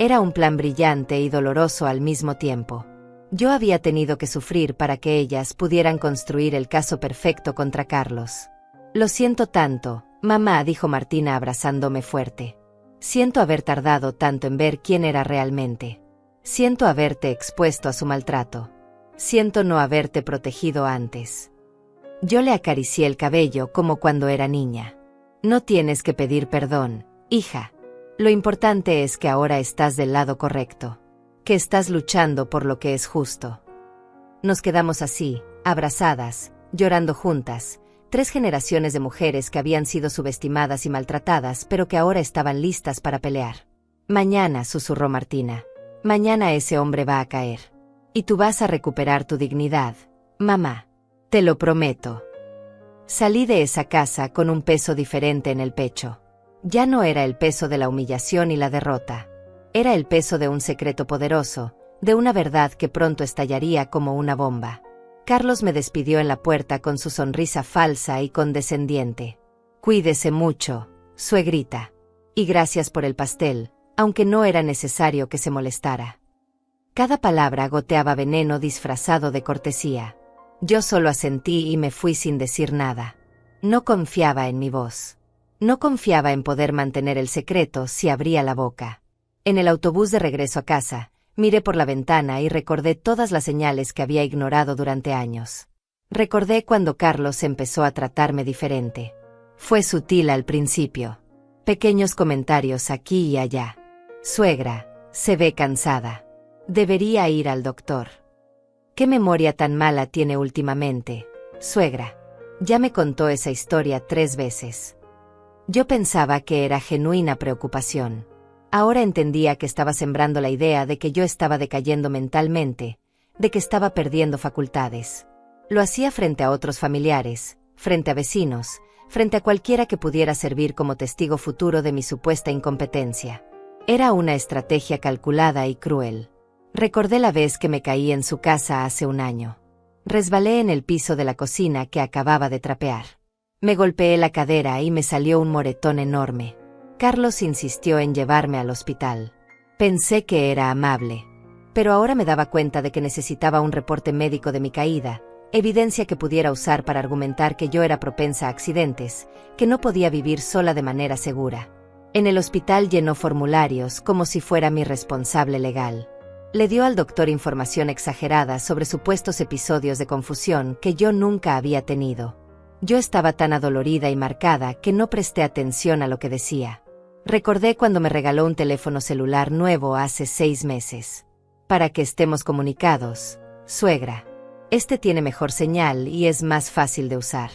A: Era un plan brillante y doloroso al mismo tiempo. Yo había tenido que sufrir para que ellas pudieran construir el caso perfecto contra Carlos. Lo siento tanto, mamá, dijo Martina abrazándome fuerte. Siento haber tardado tanto en ver quién era realmente. Siento haberte expuesto a su maltrato. Siento no haberte protegido antes. Yo le acaricié el cabello como cuando era niña. No tienes que pedir perdón, hija. Lo importante es que ahora estás del lado correcto, que estás luchando por lo que es justo. Nos quedamos así, abrazadas, llorando juntas, 3 generaciones de mujeres que habían sido subestimadas y maltratadas, pero que ahora estaban listas para pelear. Mañana, susurró Martina. Mañana ese hombre va a caer. Y tú vas a recuperar tu dignidad, mamá. Te lo prometo. Salí de esa casa con un peso diferente en el pecho. Ya no era el peso de la humillación y la derrota. Era el peso de un secreto poderoso, de una verdad que pronto estallaría como una bomba. Carlos me despidió en la puerta con su sonrisa falsa y condescendiente. Cuídese mucho, suegrita. Y gracias por el pastel, aunque no era necesario que se molestara. Cada palabra goteaba veneno disfrazado de cortesía. Yo solo asentí y me fui sin decir nada. No confiaba en mi voz. No confiaba en poder mantener el secreto si abría la boca. En el autobús de regreso a casa, miré por la ventana y recordé todas las señales que había ignorado durante años. Recordé cuando Carlos empezó a tratarme diferente. Fue sutil al principio. Pequeños comentarios aquí y allá. Suegra, se ve cansada. Debería ir al doctor. ¿Qué memoria tan mala tiene últimamente, suegra? Ya me contó esa historia 3 veces. Yo pensaba que era genuina preocupación. Ahora entendía que estaba sembrando la idea de que yo estaba decayendo mentalmente, de que estaba perdiendo facultades. Lo hacía frente a otros familiares, frente a vecinos, frente a cualquiera que pudiera servir como testigo futuro de mi supuesta incompetencia. Era una estrategia calculada y cruel. Recordé la vez que me caí en su casa hace un año. Resbalé en el piso de la cocina que acababa de trapear. Me golpeé la cadera y me salió un moretón enorme. Carlos insistió en llevarme al hospital. Pensé que era amable. Pero ahora me daba cuenta de que necesitaba un reporte médico de mi caída, evidencia que pudiera usar para argumentar que yo era propensa a accidentes, que no podía vivir sola de manera segura. En el hospital llenó formularios como si fuera mi responsable legal. Le dio al doctor información exagerada sobre supuestos episodios de confusión que yo nunca había tenido. Yo estaba tan adolorida y marcada que no presté atención a lo que decía. Recordé cuando me regaló un teléfono celular nuevo hace 6 meses. Para que estemos comunicados, suegra. Este tiene mejor señal y es más fácil de usar.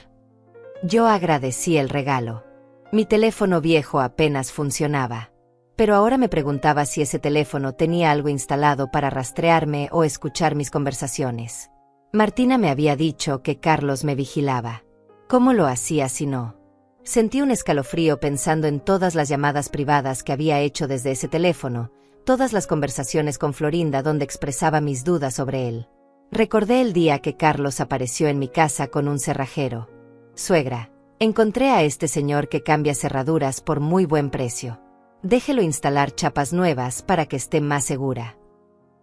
A: Yo agradecí el regalo. Mi teléfono viejo apenas funcionaba. Pero ahora me preguntaba si ese teléfono tenía algo instalado para rastrearme o escuchar mis conversaciones. Martina me había dicho que Carlos me vigilaba. ¿Cómo lo hacía si no? Sentí un escalofrío pensando en todas las llamadas privadas que había hecho desde ese teléfono, todas las conversaciones con Florinda donde expresaba mis dudas sobre él. Recordé el día que Carlos apareció en mi casa con un cerrajero. Suegra, encontré a este señor que cambia cerraduras por muy buen precio. Déjelo instalar chapas nuevas para que esté más segura.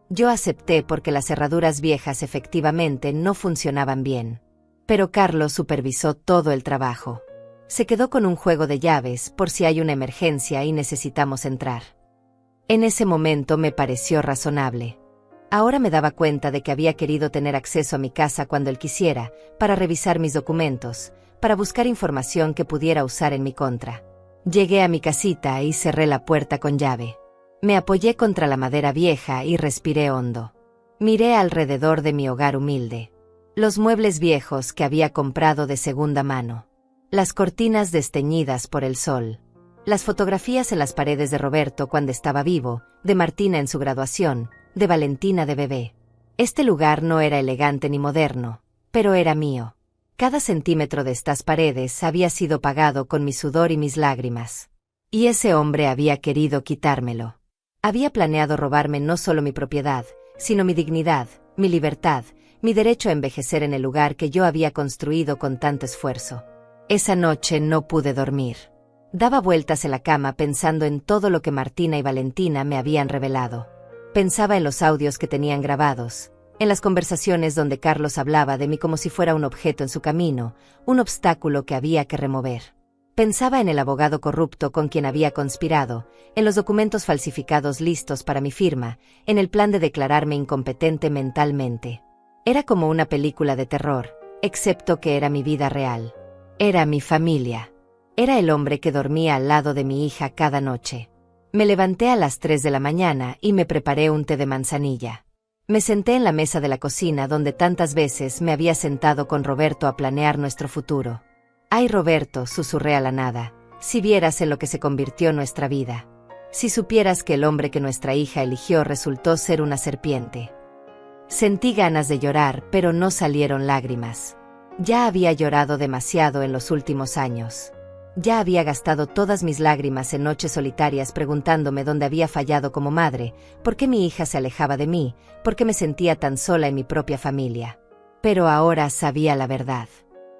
A: Yo acepté porque las cerraduras viejas efectivamente no funcionaban bien. Pero Carlos supervisó todo el trabajo. Se quedó con un juego de llaves por si hay una emergencia y necesitamos entrar. En ese momento me pareció razonable. Ahora me daba cuenta de que había querido tener acceso a mi casa cuando él quisiera, para revisar mis documentos, para buscar información que pudiera usar en mi contra. Llegué a mi casita y cerré la puerta con llave. Me apoyé contra la madera vieja y respiré hondo. Miré alrededor de mi hogar humilde. Los muebles viejos que había comprado de segunda mano. Las cortinas desteñidas por el sol. Las fotografías en las paredes de Roberto cuando estaba vivo, de Martina en su graduación, de Valentina de bebé. Este lugar no era elegante ni moderno, pero era mío. Cada centímetro de estas paredes había sido pagado con mi sudor y mis lágrimas. Y ese hombre había querido quitármelo. Había planeado robarme no solo mi propiedad, sino mi dignidad, mi libertad, mi derecho a envejecer en el lugar que yo había construido con tanto esfuerzo. Esa noche no pude dormir. Daba vueltas en la cama pensando en todo lo que Martina y Valentina me habían revelado. Pensaba en los audios que tenían grabados, en las conversaciones donde Carlos hablaba de mí como si fuera un objeto en su camino, un obstáculo que había que remover. Pensaba en el abogado corrupto con quien había conspirado, en los documentos falsificados listos para mi firma, en el plan de declararme incompetente mentalmente. Era como una película de terror, excepto que era mi vida real. Era mi familia. Era el hombre que dormía al lado de mi hija cada noche. Me levanté a las 3 de la mañana y me preparé un té de manzanilla. Me senté en la mesa de la cocina donde tantas veces me había sentado con Roberto a planear nuestro futuro. Ay, Roberto, susurré a la nada, si vieras en lo que se convirtió nuestra vida. Si supieras que el hombre que nuestra hija eligió resultó ser una serpiente. Sentí ganas de llorar, pero no salieron lágrimas. Ya había llorado demasiado en los últimos años. Ya había gastado todas mis lágrimas en noches solitarias preguntándome dónde había fallado como madre, por qué mi hija se alejaba de mí, por qué me sentía tan sola en mi propia familia. Pero ahora sabía la verdad.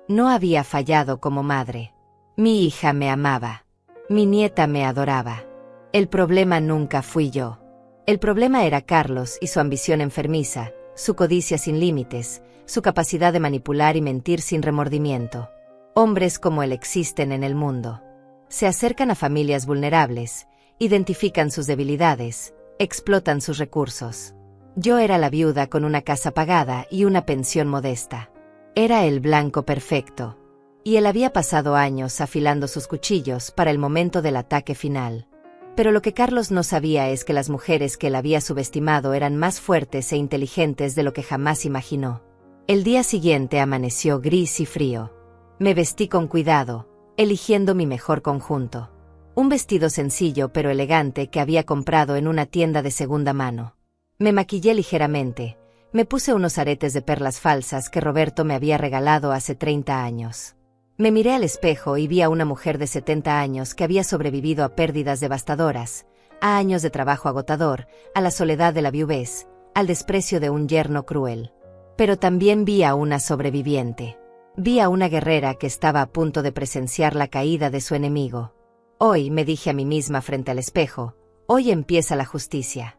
A: No había fallado como madre. Mi hija me amaba. Mi nieta me adoraba. El problema nunca fui yo. El problema era Carlos y su ambición enfermiza, su codicia sin límites, su capacidad de manipular y mentir sin remordimiento. Hombres como él existen en el mundo. Se acercan a familias vulnerables, identifican sus debilidades, explotan sus recursos. Yo era la viuda con una casa pagada y una pensión modesta. Era el blanco perfecto. Y él había pasado años afilando sus cuchillos para el momento del ataque final. Pero lo que Carlos no sabía es que las mujeres que él había subestimado eran más fuertes e inteligentes de lo que jamás imaginó. El día siguiente amaneció gris y frío. Me vestí con cuidado, eligiendo mi mejor conjunto. Un vestido sencillo pero elegante que había comprado en una tienda de segunda mano. Me maquillé ligeramente, me puse unos aretes de perlas falsas que Roberto me había regalado hace 30 años. Me miré al espejo y vi a una mujer de 70 años que había sobrevivido a pérdidas devastadoras, a años de trabajo agotador, a la soledad de la viudez, al desprecio de un yerno cruel. Pero también vi a una sobreviviente. Vi a una guerrera que estaba a punto de presenciar la caída de su enemigo. Hoy, me dije a mí misma frente al espejo, hoy empieza la justicia.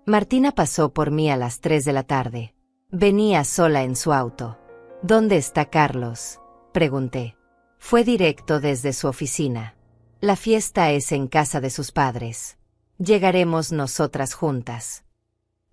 A: Martina pasó por mí a las 3 de la tarde. Venía sola en su auto. ¿Dónde está Carlos?, pregunté. Fue directo desde su oficina. La fiesta es en casa de sus padres. Llegaremos nosotras juntas.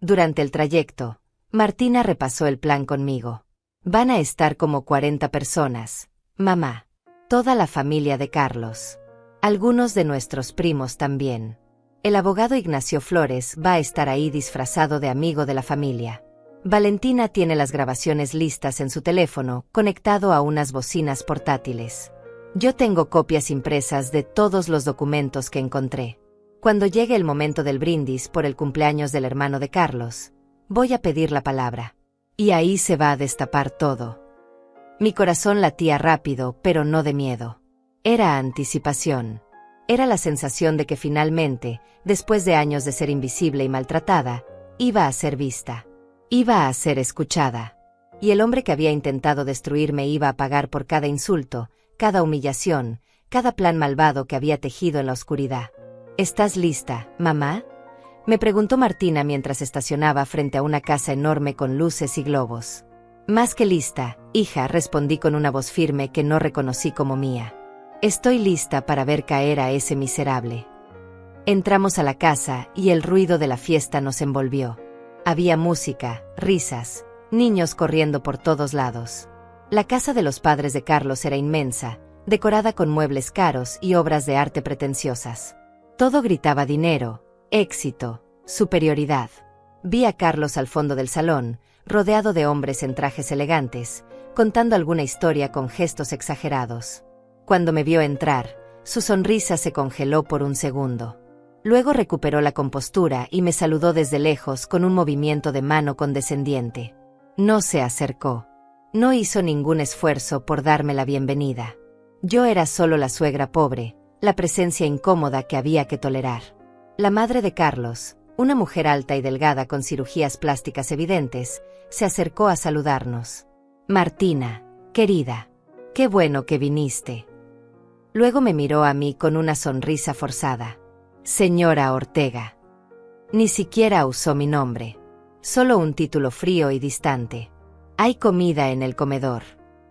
A: Durante el trayecto, Martina repasó el plan conmigo. Van a estar como 40 personas, mamá. Toda la familia de Carlos. Algunos de nuestros primos también. El abogado Ignacio Flores va a estar ahí disfrazado de amigo de la familia. Valentina tiene las grabaciones listas en su teléfono, conectado a unas bocinas portátiles. Yo tengo copias impresas de todos los documentos que encontré. Cuando llegue el momento del brindis por el cumpleaños del hermano de Carlos, voy a pedir la palabra. Y ahí se va a destapar todo. Mi corazón latía rápido, pero no de miedo. Era anticipación. Era la sensación de que finalmente, después de años de ser invisible y maltratada, iba a ser vista. Iba a ser escuchada. Y el hombre que había intentado destruirme iba a pagar por cada insulto, cada humillación, cada plan malvado que había tejido en la oscuridad. ¿Estás lista, mamá?, me preguntó Martina mientras estacionaba frente a una casa enorme con luces y globos. Más que lista, hija, respondí con una voz firme que no reconocí como mía. Estoy lista para ver caer a ese miserable. Entramos a la casa y el ruido de la fiesta nos envolvió. Había música, risas, niños corriendo por todos lados. La casa de los padres de Carlos era inmensa, decorada con muebles caros y obras de arte pretenciosas. Todo gritaba dinero, éxito, superioridad. Vi a Carlos al fondo del salón, rodeado de hombres en trajes elegantes, contando alguna historia con gestos exagerados. Cuando me vio entrar, su sonrisa se congeló por un segundo. Luego recuperó la compostura y me saludó desde lejos con un movimiento de mano condescendiente. No se acercó. No hizo ningún esfuerzo por darme la bienvenida. Yo era solo la suegra pobre, la presencia incómoda que había que tolerar. La madre de Carlos, una mujer alta y delgada con cirugías plásticas evidentes, se acercó a saludarnos. Martina, querida, qué bueno que viniste. Luego me miró a mí con una sonrisa forzada. Señora Ortega. Ni siquiera usó mi nombre. Solo un título frío y distante. Hay comida en el comedor.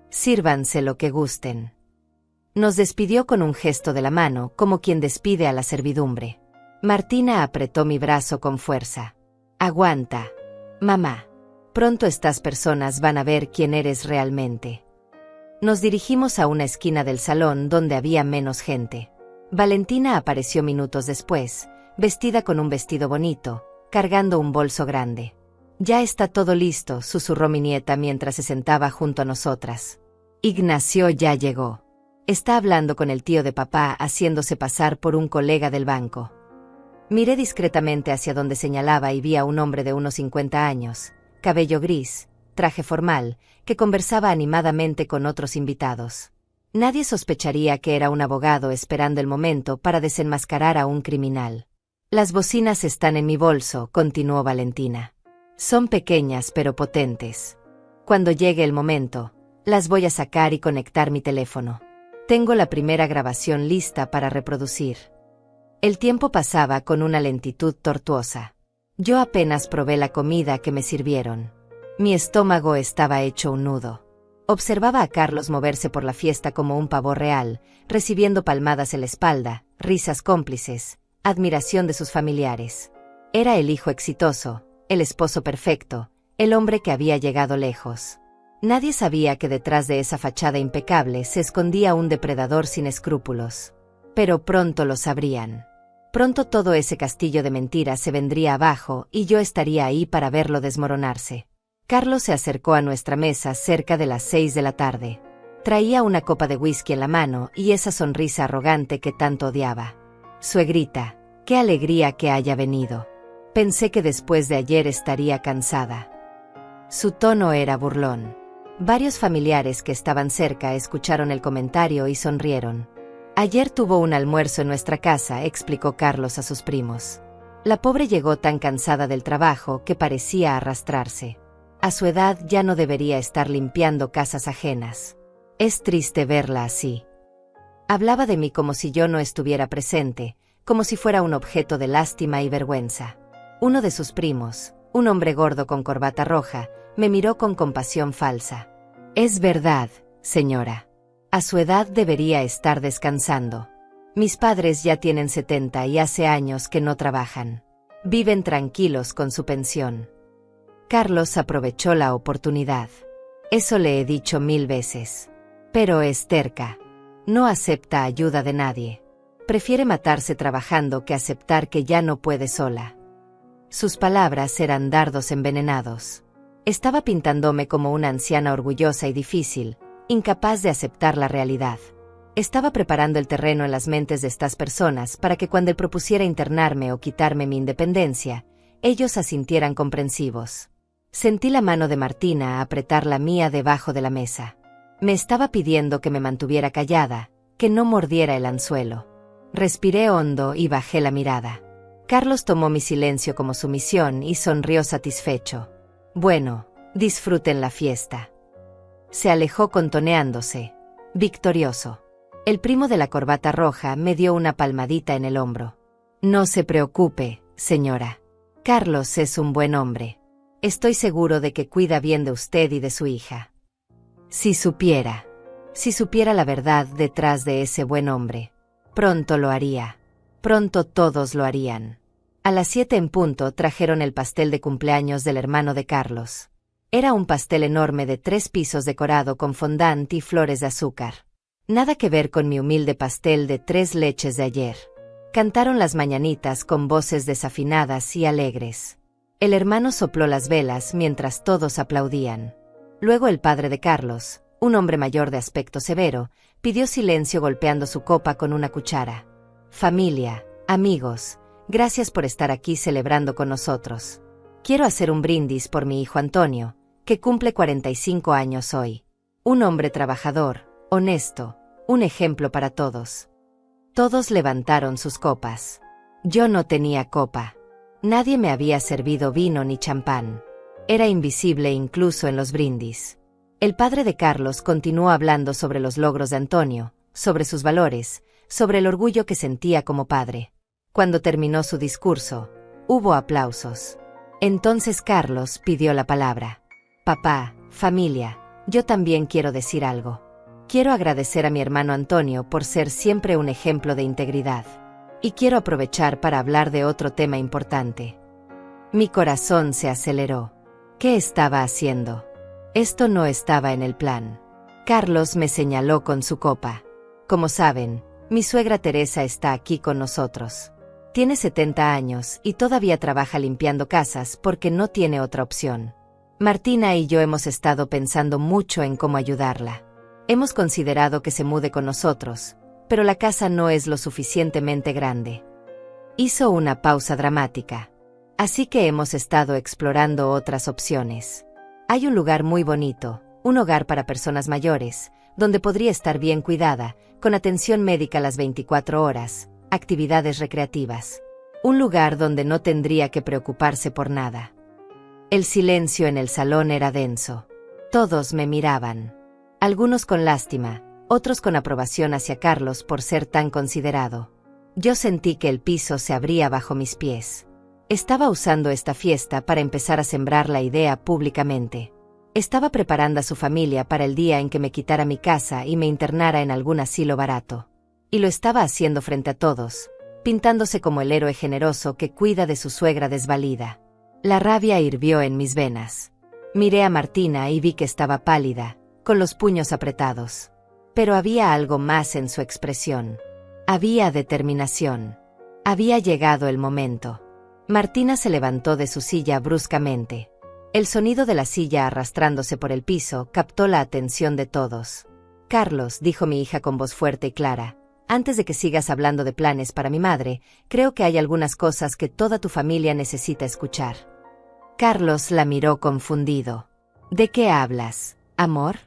A: Sírvanse lo que gusten. Nos despidió con un gesto de la mano, como quien despide a la servidumbre. Martina apretó mi brazo con fuerza. Aguanta, mamá. Pronto estas personas van a ver quién eres realmente. Nos dirigimos a una esquina del salón donde había menos gente. Valentina apareció minutos después, vestida con un vestido bonito, cargando un bolso grande. Ya está todo listo, susurró mi nieta mientras se sentaba junto a nosotras. Ignacio ya llegó. Está hablando con el tío de papá haciéndose pasar por un colega del banco. Miré discretamente hacia donde señalaba y vi a un hombre de unos 50 años, cabello gris, traje formal, que conversaba animadamente con otros invitados. Nadie sospecharía que era un abogado esperando el momento para desenmascarar a un criminal. Las bocinas están en mi bolso, continuó Valentina. Son pequeñas pero potentes. Cuando llegue el momento, las voy a sacar y conectar mi teléfono. Tengo la primera grabación lista para reproducir. El tiempo pasaba con una lentitud tortuosa. Yo apenas probé la comida que me sirvieron. Mi estómago estaba hecho un nudo. Observaba a Carlos moverse por la fiesta como un pavo real, recibiendo palmadas en la espalda, risas cómplices, admiración de sus familiares. Era el hijo exitoso, el esposo perfecto, el hombre que había llegado lejos. Nadie sabía que detrás de esa fachada impecable se escondía un depredador sin escrúpulos. Pero pronto lo sabrían. Pronto todo ese castillo de mentiras se vendría abajo y yo estaría ahí para verlo desmoronarse. Carlos se acercó a nuestra mesa cerca de las 6 de la tarde. Traía una copa de whisky en la mano y esa sonrisa arrogante que tanto odiaba. Suegrita, qué alegría que haya venido. Pensé que después de ayer estaría cansada. Su tono era burlón. Varios familiares que estaban cerca escucharon el comentario y sonrieron. Ayer tuvo un almuerzo en nuestra casa, explicó Carlos a sus primos. La pobre llegó tan cansada del trabajo que parecía arrastrarse. A su edad ya no debería estar limpiando casas ajenas. Es triste verla así. Hablaba de mí como si yo no estuviera presente, como si fuera un objeto de lástima y vergüenza. Uno de sus primos, un hombre gordo con corbata roja, me miró con compasión falsa. Es verdad, señora. A su edad debería estar descansando. Mis padres ya tienen 70 y hace años que no trabajan. Viven tranquilos con su pensión. Carlos aprovechó la oportunidad. Eso le he dicho 1000 veces. Pero es terca. No acepta ayuda de nadie. Prefiere matarse trabajando que aceptar que ya no puede sola. Sus palabras eran dardos envenenados. Estaba pintándome como una anciana orgullosa y difícil, incapaz de aceptar la realidad. Estaba preparando el terreno en las mentes de estas personas para que cuando él propusiera internarme o quitarme mi independencia, ellos asintieran comprensivos. Sentí la mano de Martina apretar la mía debajo de la mesa. Me estaba pidiendo que me mantuviera callada, que no mordiera el anzuelo. Respiré hondo y bajé la mirada. Carlos tomó mi silencio como sumisión y sonrió satisfecho. Bueno, disfruten la fiesta. Se alejó contoneándose, victorioso. El primo de la corbata roja me dio una palmadita en el hombro. No se preocupe, señora. Carlos es un buen hombre. Estoy seguro de que cuida bien de usted y de su hija. Si supiera la verdad detrás de ese buen hombre, pronto lo haría. Pronto todos lo harían. A las 7 en punto trajeron el pastel de cumpleaños del hermano de Carlos. Era un pastel enorme de 3 pisos decorado con fondant y flores de azúcar. Nada que ver con mi humilde pastel de 3 leches de ayer. Cantaron las mañanitas con voces desafinadas y alegres. El hermano sopló las velas mientras todos aplaudían. Luego el padre de Carlos, un hombre mayor de aspecto severo, pidió silencio golpeando su copa con una cuchara. Familia, amigos, gracias por estar aquí celebrando con nosotros. Quiero hacer un brindis por mi hijo Antonio, que cumple 45 años hoy. Un hombre trabajador, honesto, un ejemplo para todos. Todos levantaron sus copas. Yo no tenía copa. Nadie me había servido vino ni champán. Era invisible incluso en los brindis. El padre de Carlos continuó hablando sobre los logros de Antonio, sobre sus valores, sobre el orgullo que sentía como padre. Cuando terminó su discurso, hubo aplausos. Entonces Carlos pidió la palabra. Papá, familia, yo también quiero decir algo. Quiero agradecer a mi hermano Antonio por ser siempre un ejemplo de integridad. Y quiero aprovechar para hablar de otro tema importante. Mi corazón se aceleró. ¿Qué estaba haciendo? Esto no estaba en el plan. Carlos me señaló con su copa. Como saben, mi suegra Teresa está aquí con nosotros. Tiene 70 años y todavía trabaja limpiando casas porque no tiene otra opción. Martina y yo hemos estado pensando mucho en cómo ayudarla. Hemos considerado que se mude con nosotros, pero la casa no es lo suficientemente grande. Hizo una pausa dramática. Así que hemos estado explorando otras opciones. Hay un lugar muy bonito, un hogar para personas mayores, donde podría estar bien cuidada, con atención médica las 24 horas, actividades recreativas. Un lugar donde no tendría que preocuparse por nada. El silencio en el salón era denso. Todos me miraban. Algunos con lástima, otros con aprobación hacia Carlos por ser tan considerado. Yo sentí que el piso se abría bajo mis pies. Estaba usando esta fiesta para empezar a sembrar la idea públicamente. Estaba preparando a su familia para el día en que me quitara mi casa y me internara en algún asilo barato. Y lo estaba haciendo frente a todos, pintándose como el héroe generoso que cuida de su suegra desvalida. La rabia hirvió en mis venas. Miré a Martina y vi que estaba pálida, con los puños apretados. Pero había algo más en su expresión. Había determinación. Había llegado el momento. Martina se levantó de su silla bruscamente. El sonido de la silla arrastrándose por el piso captó la atención de todos. «Carlos», dijo mi hija con voz fuerte y clara, «antes de que sigas hablando de planes para mi madre, creo que hay algunas cosas que toda tu familia necesita escuchar». Carlos la miró confundido. «¿De qué hablas, amor?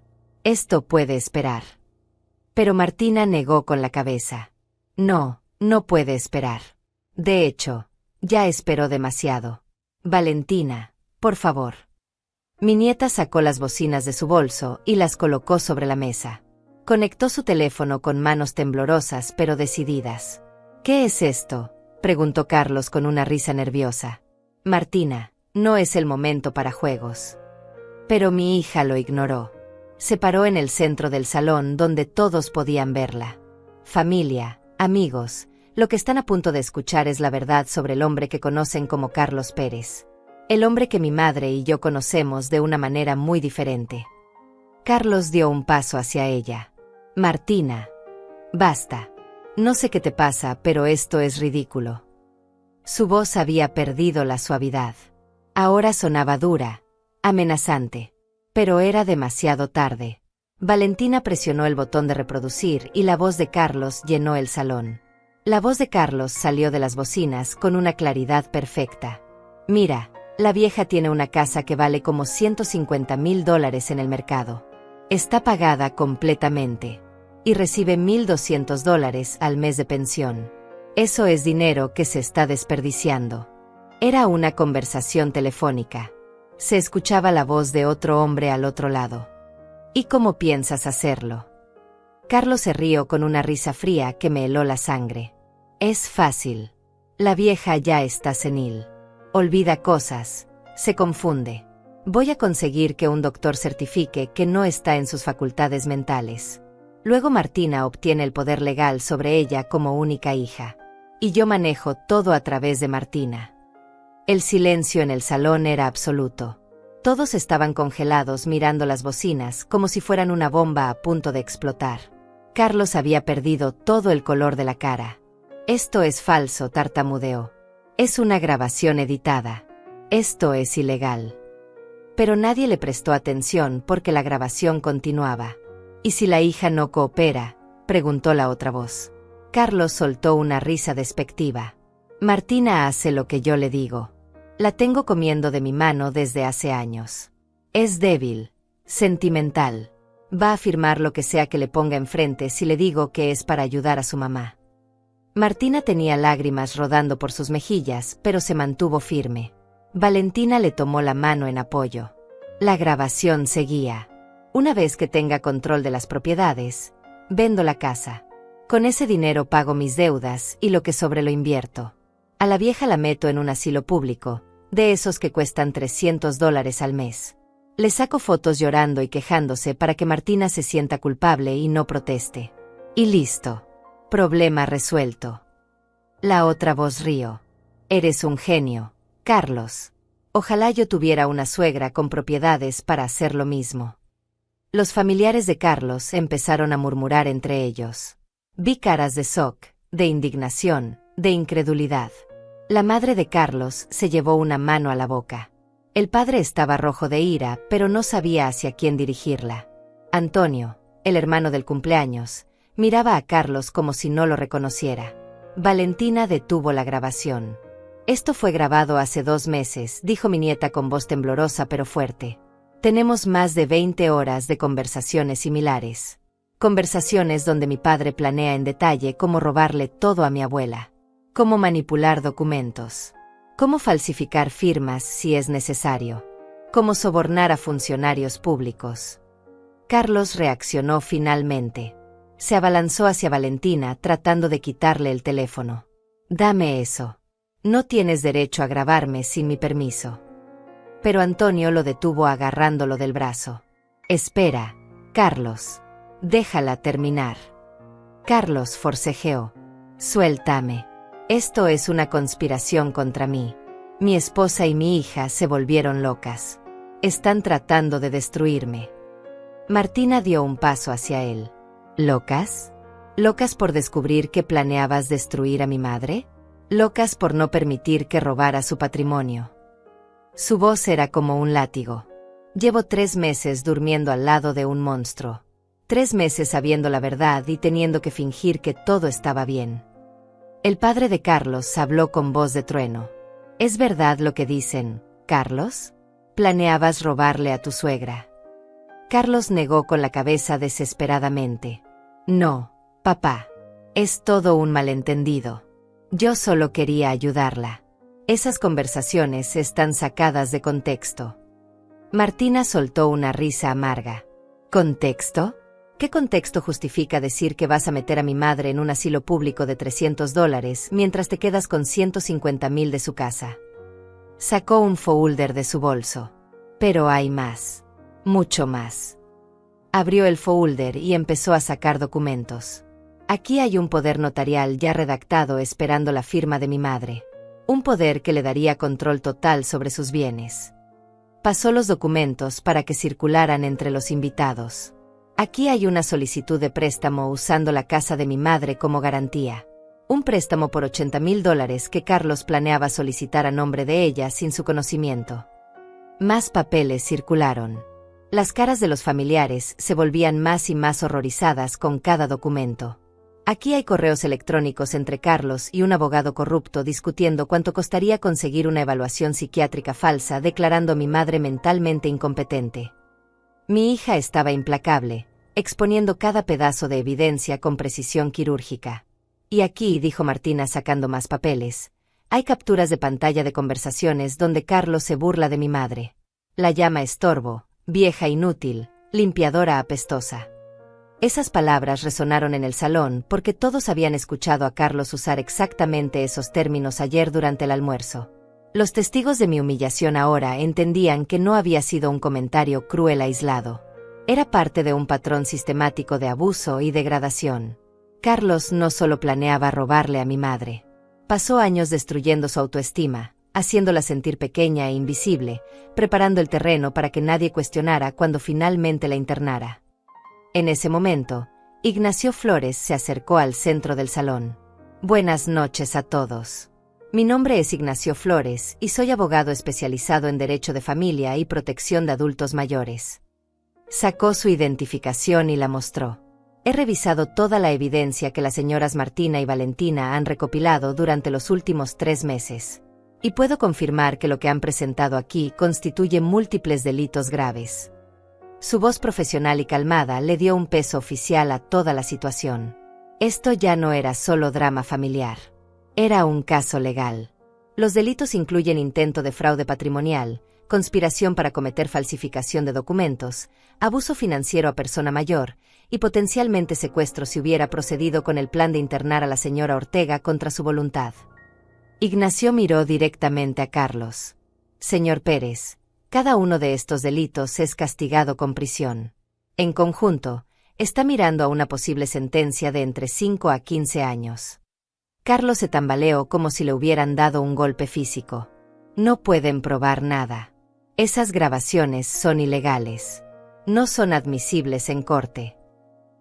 A: Esto puede esperar». Pero Martina negó con la cabeza. «No, no puede esperar. De hecho, ya esperó demasiado. Valentina, por favor». Mi nieta sacó las bocinas de su bolso y las colocó sobre la mesa. Conectó su teléfono con manos temblorosas pero decididas. «¿Qué es esto?», preguntó Carlos con una risa nerviosa. «Martina, no es el momento para juegos». Pero mi hija lo ignoró. Se paró en el centro del salón donde todos podían verla. Familia, amigos, lo que están a punto de escuchar es la verdad sobre el hombre que conocen como Carlos Pérez. El hombre que mi madre y yo conocemos de una manera muy diferente. Carlos dio un paso hacia ella. «Martina, basta. No sé qué te pasa, pero esto es ridículo». Su voz había perdido la suavidad. Ahora sonaba dura, amenazante. Pero era demasiado tarde. Valentina presionó el botón de reproducir y la voz de Carlos llenó el salón. La voz de Carlos salió de las bocinas con una claridad perfecta. «Mira, la vieja tiene una casa que vale como $150,000 en el mercado. Está pagada completamente. Y recibe $1,200 al mes de pensión. Eso es dinero que se está desperdiciando». Era una conversación telefónica. Se escuchaba la voz de otro hombre al otro lado. «¿Y cómo piensas hacerlo?». Carlos se rió con una risa fría que me heló la sangre. «Es fácil. La vieja ya está senil. Olvida cosas, se confunde. Voy a conseguir que un doctor certifique que no está en sus facultades mentales. Luego Martina obtiene el poder legal sobre ella como única hija. Y yo manejo todo a través de Martina». El silencio en el salón era absoluto. Todos estaban congelados mirando las bocinas como si fueran una bomba a punto de explotar. Carlos había perdido todo el color de la cara. «Esto es falso», tartamudeó. «Es una grabación editada. Esto es ilegal». Pero nadie le prestó atención porque la grabación continuaba. «¿Y si la hija no coopera?», preguntó la otra voz. Carlos soltó una risa despectiva. «Martina hace lo que yo le digo. La tengo comiendo de mi mano desde hace años. Es débil, sentimental. Va a firmar lo que sea que le ponga enfrente si le digo que es para ayudar a su mamá». Martina tenía lágrimas rodando por sus mejillas, pero se mantuvo firme. Valentina le tomó la mano en apoyo. La grabación seguía. «Una vez que tenga control de las propiedades, vendo la casa. Con ese dinero pago mis deudas y lo que sobre lo invierto. A la vieja la meto en un asilo público, de esos que cuestan $300 al mes. Le saco fotos llorando y quejándose para que Martina se sienta culpable y no proteste. Y listo. Problema resuelto». La otra voz rió. «Eres un genio, Carlos. Ojalá yo tuviera una suegra con propiedades para hacer lo mismo». Los familiares de Carlos empezaron a murmurar entre ellos. Vi caras de shock, de indignación, de incredulidad. La madre de Carlos se llevó una mano a la boca. El padre estaba rojo de ira, pero no sabía hacia quién dirigirla. «Antonio, el hermano del cumpleaños, miraba a Carlos como si no lo reconociera. Valentina detuvo la grabación. Esto fue grabado hace 2 meses, dijo mi nieta con voz temblorosa pero fuerte. Tenemos más de 20 horas de conversaciones similares. Conversaciones donde mi padre planea en detalle cómo robarle todo a mi abuela. Cómo manipular documentos. Cómo falsificar firmas si es necesario. Cómo sobornar a funcionarios públicos. Carlos reaccionó finalmente. Se abalanzó hacia Valentina tratando de quitarle el teléfono. Dame eso. No tienes derecho a grabarme sin mi permiso. Pero Antonio lo detuvo agarrándolo del brazo. Espera, Carlos. Déjala terminar. Carlos forcejeó. Suéltame. Esto es una conspiración contra mí. Mi esposa y mi hija se volvieron locas. Están tratando de destruirme. Martina dio un paso hacia él. ¿Locas? ¿Locas por descubrir que planeabas destruir a mi madre? ¿Locas por no permitir que robara su patrimonio? Su voz era como un látigo. Llevo 3 meses durmiendo al lado de un monstruo. 3 meses sabiendo la verdad y teniendo que fingir que todo estaba bien. El padre de Carlos habló con voz de trueno. ¿Es verdad lo que dicen, Carlos? ¿Planeabas robarle a tu suegra? Carlos negó con la cabeza desesperadamente. No, papá. Es todo un malentendido. Yo solo quería ayudarla. Esas conversaciones están sacadas de contexto. Martina soltó una risa amarga. ¿Contexto? ¿Qué contexto justifica decir que vas a meter a mi madre en un asilo público de $300 mientras te quedas con 150,000 de su casa? Sacó un folder de su bolso. Pero hay más. Mucho más. Abrió el folder y empezó a sacar documentos. Aquí hay un poder notarial ya redactado esperando la firma de mi madre. Un poder que le daría control total sobre sus bienes. Pasó los documentos para que circularan entre los invitados. Aquí hay una solicitud de préstamo usando la casa de mi madre como garantía. Un préstamo por $80,000 que Carlos planeaba solicitar a nombre de ella sin su conocimiento. Más papeles circularon. Las caras de los familiares se volvían más y más horrorizadas con cada documento. Aquí hay correos electrónicos entre Carlos y un abogado corrupto discutiendo cuánto costaría conseguir una evaluación psiquiátrica falsa declarando a mi madre mentalmente incompetente. Mi hija estaba implacable, exponiendo cada pedazo de evidencia con precisión quirúrgica. Y aquí, dijo Martina sacando más papeles, hay capturas de pantalla de conversaciones donde Carlos se burla de mi madre. La llama estorbo, vieja inútil, limpiadora apestosa. Esas palabras resonaron en el salón porque todos habían escuchado a Carlos usar exactamente esos términos ayer durante el almuerzo. Los testigos de mi humillación ahora entendían que no había sido un comentario cruel aislado. Era parte de un patrón sistemático de abuso y degradación. Carlos no solo planeaba robarle a mi madre. Pasó años destruyendo su autoestima, haciéndola sentir pequeña e invisible, preparando el terreno para que nadie cuestionara cuando finalmente la internara. En ese momento, Ignacio Flores se acercó al centro del salón. Buenas noches a todos. Mi nombre es Ignacio Flores y soy abogado especializado en Derecho de Familia y Protección de Adultos Mayores. Sacó su identificación y la mostró. He revisado toda la evidencia que las señoras Martina y Valentina han recopilado durante los últimos 3 meses. Y puedo confirmar que lo que han presentado aquí constituye múltiples delitos graves. Su voz profesional y calmada le dio un peso oficial a toda la situación. Esto ya no era solo drama familiar. Era un caso legal. Los delitos incluyen intento de fraude patrimonial, conspiración para cometer falsificación de documentos, abuso financiero a persona mayor y potencialmente secuestro si hubiera procedido con el plan de internar a la señora Ortega contra su voluntad. Ignacio miró directamente a Carlos. Señor Pérez, cada uno de estos delitos es castigado con prisión. En conjunto, está mirando a una posible sentencia de entre 5 a 15 años. Carlos se tambaleó como si le hubieran dado un golpe físico. No pueden probar nada. Esas grabaciones son ilegales. No son admisibles en corte.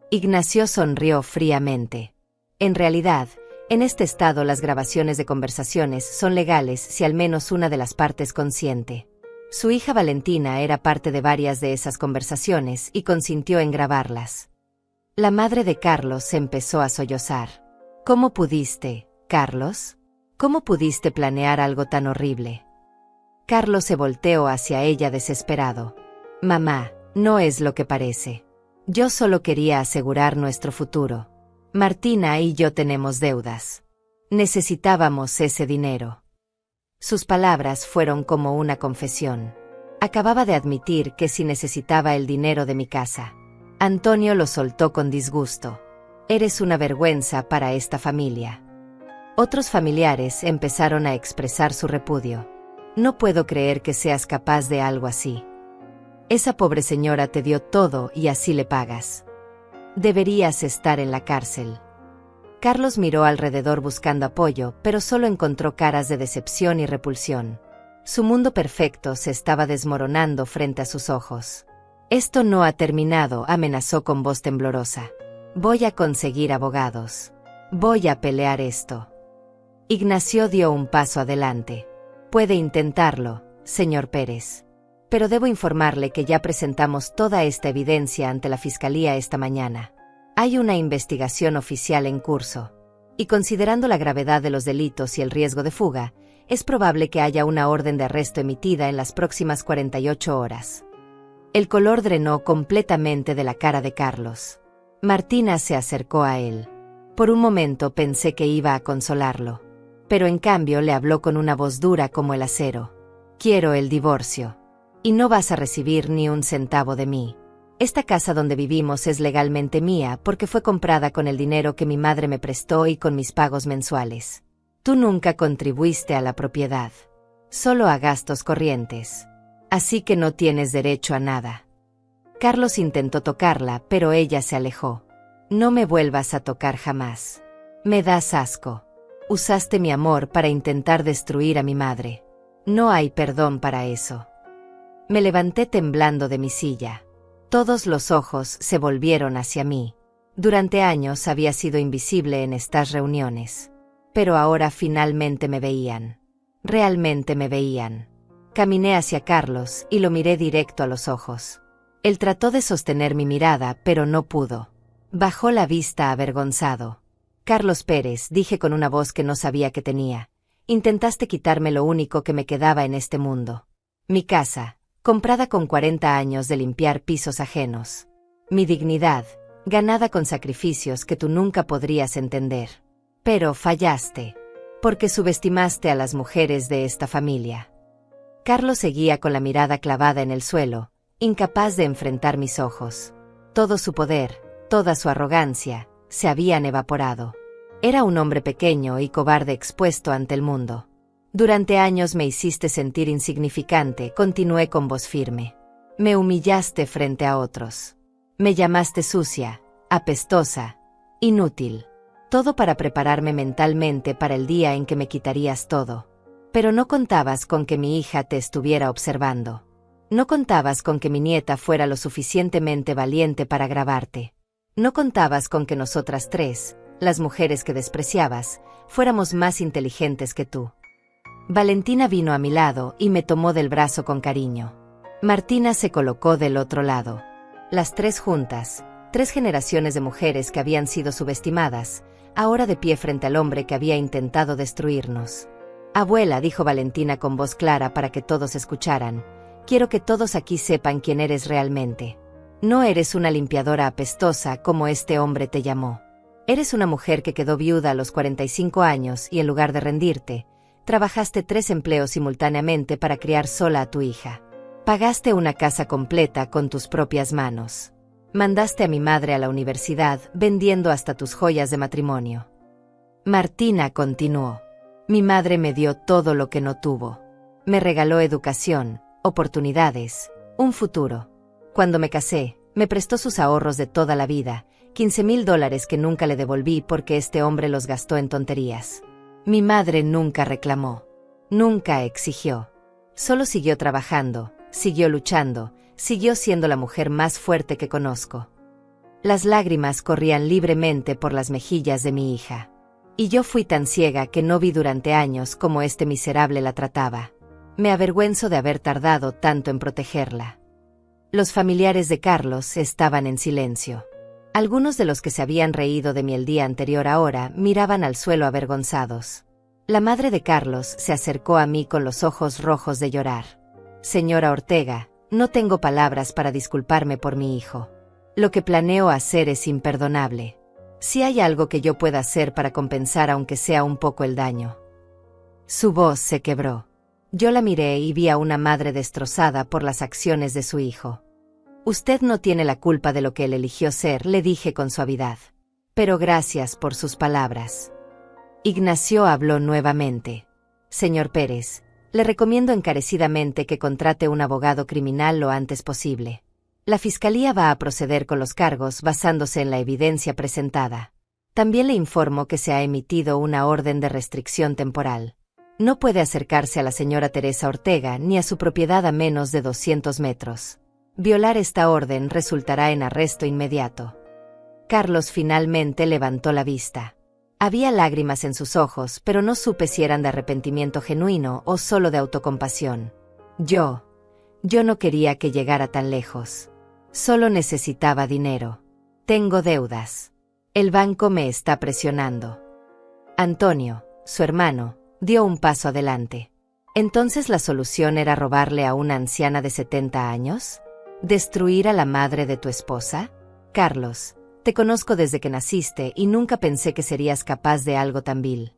A: Ignacio sonrió fríamente. En realidad, en este estado las grabaciones de conversaciones son legales si al menos una de las partes consiente. Su hija Valentina era parte de varias de esas conversaciones y consintió en grabarlas. La madre de Carlos empezó a sollozar. ¿Cómo pudiste, Carlos? ¿Cómo pudiste planear algo tan horrible? Carlos se volteó hacia ella desesperado. Mamá, no es lo que parece. Yo solo quería asegurar nuestro futuro. Martina y yo tenemos deudas. Necesitábamos ese dinero. Sus palabras fueron como una confesión. Acababa de admitir que sí necesitaba el dinero de mi casa. Antonio lo soltó con disgusto. Eres una vergüenza para esta familia. Otros familiares empezaron a expresar su repudio. No puedo creer que seas capaz de algo así. Esa pobre señora te dio todo y así le pagas. Deberías estar en la cárcel. Carlos miró alrededor buscando apoyo, pero solo encontró caras de decepción y repulsión. Su mundo perfecto se estaba desmoronando frente a sus ojos. Esto no ha terminado, amenazó con voz temblorosa. Voy a conseguir abogados. Voy a pelear esto. Ignacio dio un paso adelante. Puede intentarlo, señor Pérez. Pero debo informarle que ya presentamos toda esta evidencia ante la Fiscalía esta mañana. Hay una investigación oficial en curso. Y considerando la gravedad de los delitos y el riesgo de fuga, es probable que haya una orden de arresto emitida en las próximas 48 horas. El color drenó completamente de la cara de Carlos. Martina se acercó a él. Por un momento pensé que iba a consolarlo. Pero en cambio le habló con una voz dura como el acero. Quiero el divorcio. Y no vas a recibir ni un centavo de mí. Esta casa donde vivimos es legalmente mía porque fue comprada con el dinero que mi madre me prestó y con mis pagos mensuales. Tú nunca contribuiste a la propiedad. Solo a gastos corrientes. Así que no tienes derecho a nada. Carlos intentó tocarla, pero ella se alejó. No me vuelvas a tocar jamás. Me das asco. Usaste mi amor para intentar destruir a mi madre. No hay perdón para eso. Me levanté temblando de mi silla. Todos los ojos se volvieron hacia mí. Durante años había sido invisible en estas reuniones. Pero ahora finalmente me veían. Realmente me veían. Caminé hacia Carlos y lo miré directo a los ojos. Él trató de sostener mi mirada, pero no pudo. Bajó la vista avergonzado. Carlos Pérez, dije con una voz que no sabía que tenía. Intentaste quitarme lo único que me quedaba en este mundo. Mi casa, comprada con 40 años de limpiar pisos ajenos. Mi dignidad, ganada con sacrificios que tú nunca podrías entender. Pero fallaste. Porque subestimaste a las mujeres de esta familia. Carlos seguía con la mirada clavada en el suelo, incapaz de enfrentar mis ojos. Todo su poder, toda su arrogancia, se habían evaporado. Era un hombre pequeño y cobarde expuesto ante el mundo. Durante años me hiciste sentir insignificante, continué con voz firme. Me humillaste frente a otros. Me llamaste sucia, apestosa, inútil. Todo para prepararme mentalmente para el día en que me quitarías todo. Pero no contabas con que mi hija te estuviera observando. No contabas con que mi nieta fuera lo suficientemente valiente para grabarte. No contabas con que nosotras tres, las mujeres que despreciabas, fuéramos más inteligentes que tú. Valentina vino a mi lado y me tomó del brazo con cariño. Martina se colocó del otro lado. Las tres juntas, 3 generaciones de mujeres que habían sido subestimadas, ahora de pie frente al hombre que había intentado destruirnos. Abuela, dijo Valentina con voz clara para que todos escucharan, quiero que todos aquí sepan quién eres realmente. No eres una limpiadora apestosa como este hombre te llamó. Eres una mujer que quedó viuda a los 45 años y en lugar de rendirte, trabajaste 3 empleos simultáneamente para criar sola a tu hija. Pagaste una casa completa con tus propias manos. Mandaste a mi madre a la universidad vendiendo hasta tus joyas de matrimonio. Martina continuó. Mi madre me dio todo lo que no tuvo. Me regaló educación, oportunidades, un futuro. Cuando me casé, me prestó sus ahorros de toda la vida, $15,000 que nunca le devolví porque este hombre los gastó en tonterías. Mi madre nunca reclamó, nunca exigió. Solo siguió trabajando, siguió luchando, siguió siendo la mujer más fuerte que conozco. Las lágrimas corrían libremente por las mejillas de mi hija. Y yo fui tan ciega que no vi durante años cómo este miserable la trataba. Me avergüenzo de haber tardado tanto en protegerla. Los familiares de Carlos estaban en silencio. Algunos de los que se habían reído de mí el día anterior ahora miraban al suelo avergonzados. La madre de Carlos se acercó a mí con los ojos rojos de llorar. Señora Ortega, no tengo palabras para disculparme por mi hijo. Lo que planeo hacer es imperdonable. Si hay algo que yo pueda hacer para compensar aunque sea un poco el daño. Su voz se quebró. Yo la miré y vi a una madre destrozada por las acciones de su hijo. Usted no tiene la culpa de lo que él eligió ser, le dije con suavidad. Pero gracias por sus palabras. Ignacio habló nuevamente. Señor Pérez, le recomiendo encarecidamente que contrate un abogado criminal lo antes posible. La Fiscalía va a proceder con los cargos basándose en la evidencia presentada. También le informo que se ha emitido una orden de restricción temporal. No puede acercarse a la señora Teresa Ortega ni a su propiedad a menos de 200 metros. Violar esta orden resultará en arresto inmediato. Carlos finalmente levantó la vista. Había lágrimas en sus ojos, pero no supe si eran de arrepentimiento genuino o solo de autocompasión. Yo no quería que llegara tan lejos. Solo necesitaba dinero. Tengo deudas. El banco me está presionando. Antonio, su hermano, dio un paso adelante. ¿Entonces la solución era robarle a una anciana de 70 años? ¿Destruir a la madre de tu esposa? Carlos, te conozco desde que naciste y nunca pensé que serías capaz de algo tan vil.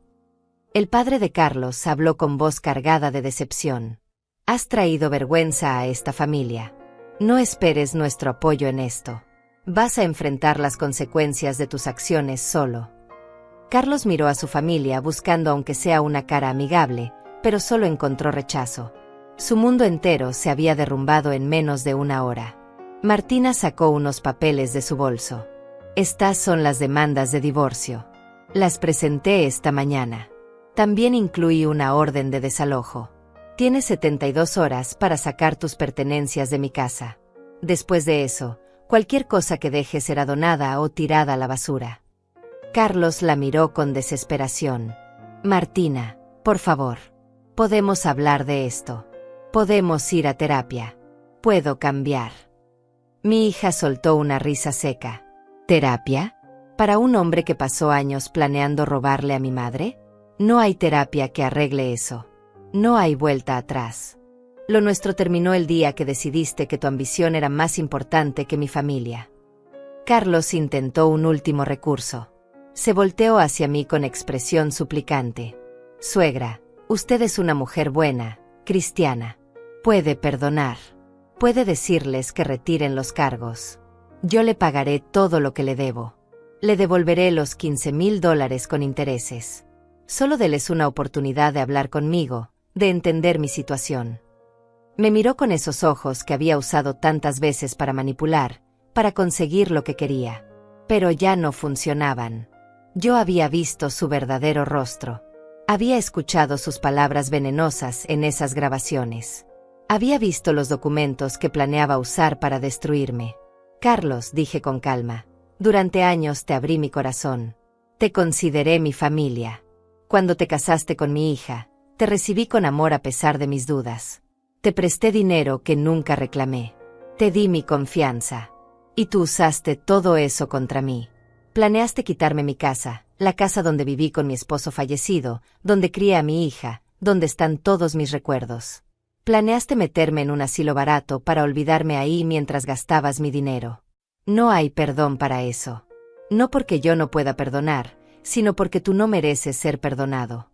A: El padre de Carlos habló con voz cargada de decepción. Has traído vergüenza a esta familia. No esperes nuestro apoyo en esto. Vas a enfrentar las consecuencias de tus acciones solo. Carlos miró a su familia buscando aunque sea una cara amigable, pero solo encontró rechazo. Su mundo entero se había derrumbado en menos de una hora. Martina sacó unos papeles de su bolso. Estas son las demandas de divorcio. Las presenté esta mañana. También incluí una orden de desalojo. Tienes 72 horas para sacar tus pertenencias de mi casa. Después de eso, cualquier cosa que dejes será donada o tirada a la basura. Carlos la miró con desesperación. Martina, por favor. Podemos hablar de esto. Podemos ir a terapia. Puedo cambiar. Mi hija soltó una risa seca. ¿Terapia? ¿Para un hombre que pasó años planeando robarle a mi madre? No hay terapia que arregle eso. No hay vuelta atrás. Lo nuestro terminó el día que decidiste que tu ambición era más importante que mi familia. Carlos intentó un último recurso. Se volteó hacia mí con expresión suplicante. Suegra, usted es una mujer buena, cristiana. Puede perdonar. Puede decirles que retiren los cargos. Yo le pagaré todo lo que le debo. Le devolveré los $15,000 con intereses. Solo déles una oportunidad de hablar conmigo, de entender mi situación. Me miró con esos ojos que había usado tantas veces para manipular, para conseguir lo que quería. Pero ya no funcionaban. Yo había visto su verdadero rostro. Había escuchado sus palabras venenosas en esas grabaciones. Había visto los documentos que planeaba usar para destruirme. Carlos, dije con calma, durante años te abrí mi corazón. Te consideré mi familia. Cuando te casaste con mi hija, te recibí con amor a pesar de mis dudas. Te presté dinero que nunca reclamé. Te di mi confianza. Y tú usaste todo eso contra mí. Planeaste quitarme mi casa, la casa donde viví con mi esposo fallecido, donde crié a mi hija, donde están todos mis recuerdos. Planeaste meterme en un asilo barato para olvidarme ahí mientras gastabas mi dinero. No hay perdón para eso. No porque yo no pueda perdonar, sino porque tú no mereces ser perdonado.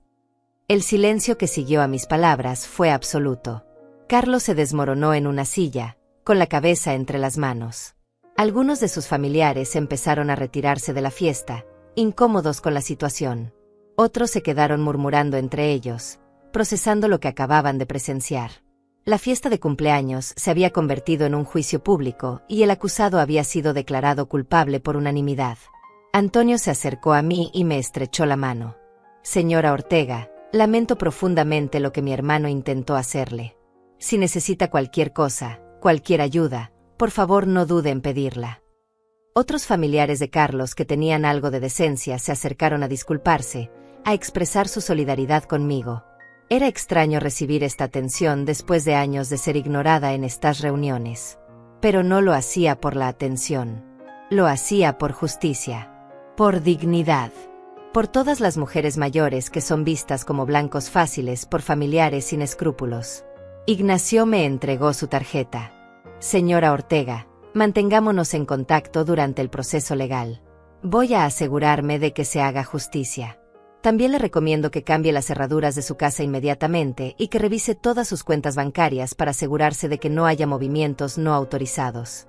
A: El silencio que siguió a mis palabras fue absoluto. Carlos se desmoronó en una silla, con la cabeza entre las manos. Algunos de sus familiares empezaron a retirarse de la fiesta, incómodos con la situación. Otros se quedaron murmurando entre ellos, procesando lo que acababan de presenciar. La fiesta de cumpleaños se había convertido en un juicio público y el acusado había sido declarado culpable por unanimidad. Antonio se acercó a mí y me estrechó la mano. Señora Ortega, lamento profundamente lo que mi hermano intentó hacerle. Si necesita cualquier cosa, cualquier ayuda, por favor no dude en pedirla. Otros familiares de Carlos que tenían algo de decencia se acercaron a disculparse, a expresar su solidaridad conmigo. Era extraño recibir esta atención después de años de ser ignorada en estas reuniones. Pero no lo hacía por la atención. Lo hacía por justicia, por dignidad, por todas las mujeres mayores que son vistas como blancos fáciles por familiares sin escrúpulos. Ignacio me entregó su tarjeta. Señora Ortega, mantengámonos en contacto durante el proceso legal. Voy a asegurarme de que se haga justicia. También le recomiendo que cambie las cerraduras de su casa inmediatamente y que revise todas sus cuentas bancarias para asegurarse de que no haya movimientos no autorizados.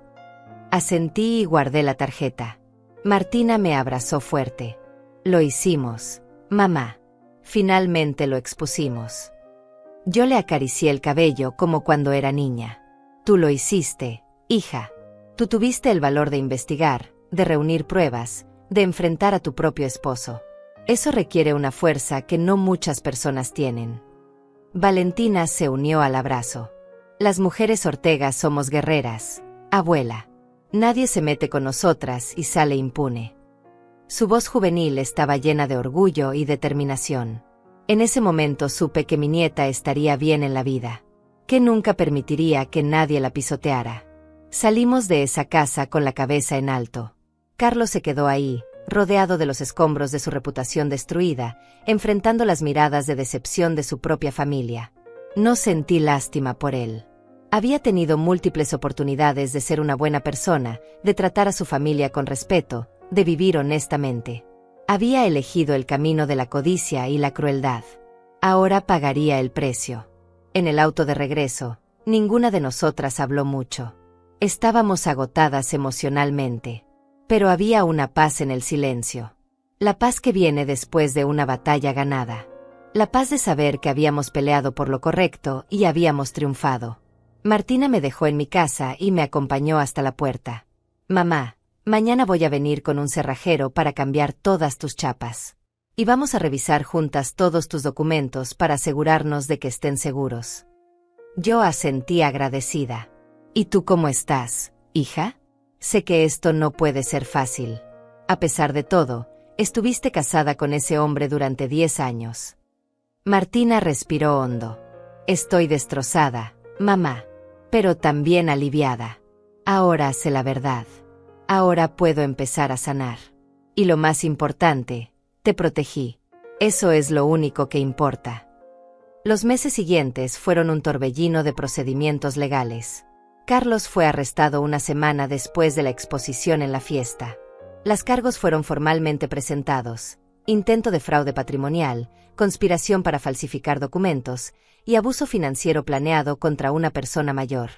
A: Asentí y guardé la tarjeta. Martina me abrazó fuerte. Lo hicimos, mamá. Finalmente lo expusimos. Yo le acaricié el cabello como cuando era niña. Tú lo hiciste, hija. Tú tuviste el valor de investigar, de reunir pruebas, de enfrentar a tu propio esposo. Eso requiere una fuerza que no muchas personas tienen. Valentina se unió al abrazo. Las mujeres Ortega somos guerreras, abuela. Nadie se mete con nosotras y sale impune. Su voz juvenil estaba llena de orgullo y determinación. En ese momento supe que mi nieta estaría bien en la vida, que nunca permitiría que nadie la pisoteara. Salimos de esa casa con la cabeza en alto. Carlos se quedó ahí, rodeado de los escombros de su reputación destruida, enfrentando las miradas de decepción de su propia familia. No sentí lástima por él. Había tenido múltiples oportunidades de ser una buena persona, de tratar a su familia con respeto, de vivir honestamente. Había elegido el camino de la codicia y la crueldad. Ahora pagaría el precio. En el auto de regreso, ninguna de nosotras habló mucho. Estábamos agotadas emocionalmente. Pero había una paz en el silencio. La paz que viene después de una batalla ganada. La paz de saber que habíamos peleado por lo correcto y habíamos triunfado. Martina me dejó en mi casa y me acompañó hasta la puerta. Mamá, mañana voy a venir con un cerrajero para cambiar todas tus chapas. Y vamos a revisar juntas todos tus documentos para asegurarnos de que estén seguros. Yo asentí agradecida. ¿Y tú cómo estás, hija? Sé que esto no puede ser fácil. A pesar de todo, estuviste casada con ese hombre durante 10 años. Martina respiró hondo. Estoy destrozada, mamá, pero también aliviada. Ahora sé la verdad. Ahora puedo empezar a sanar. Y lo más importante, te protegí. Eso es lo único que importa. Los meses siguientes fueron un torbellino de procedimientos legales. Carlos fue arrestado una semana después de la exposición en la fiesta. Los cargos fueron formalmente presentados: intento de fraude patrimonial, conspiración para falsificar documentos y abuso financiero planeado contra una persona mayor.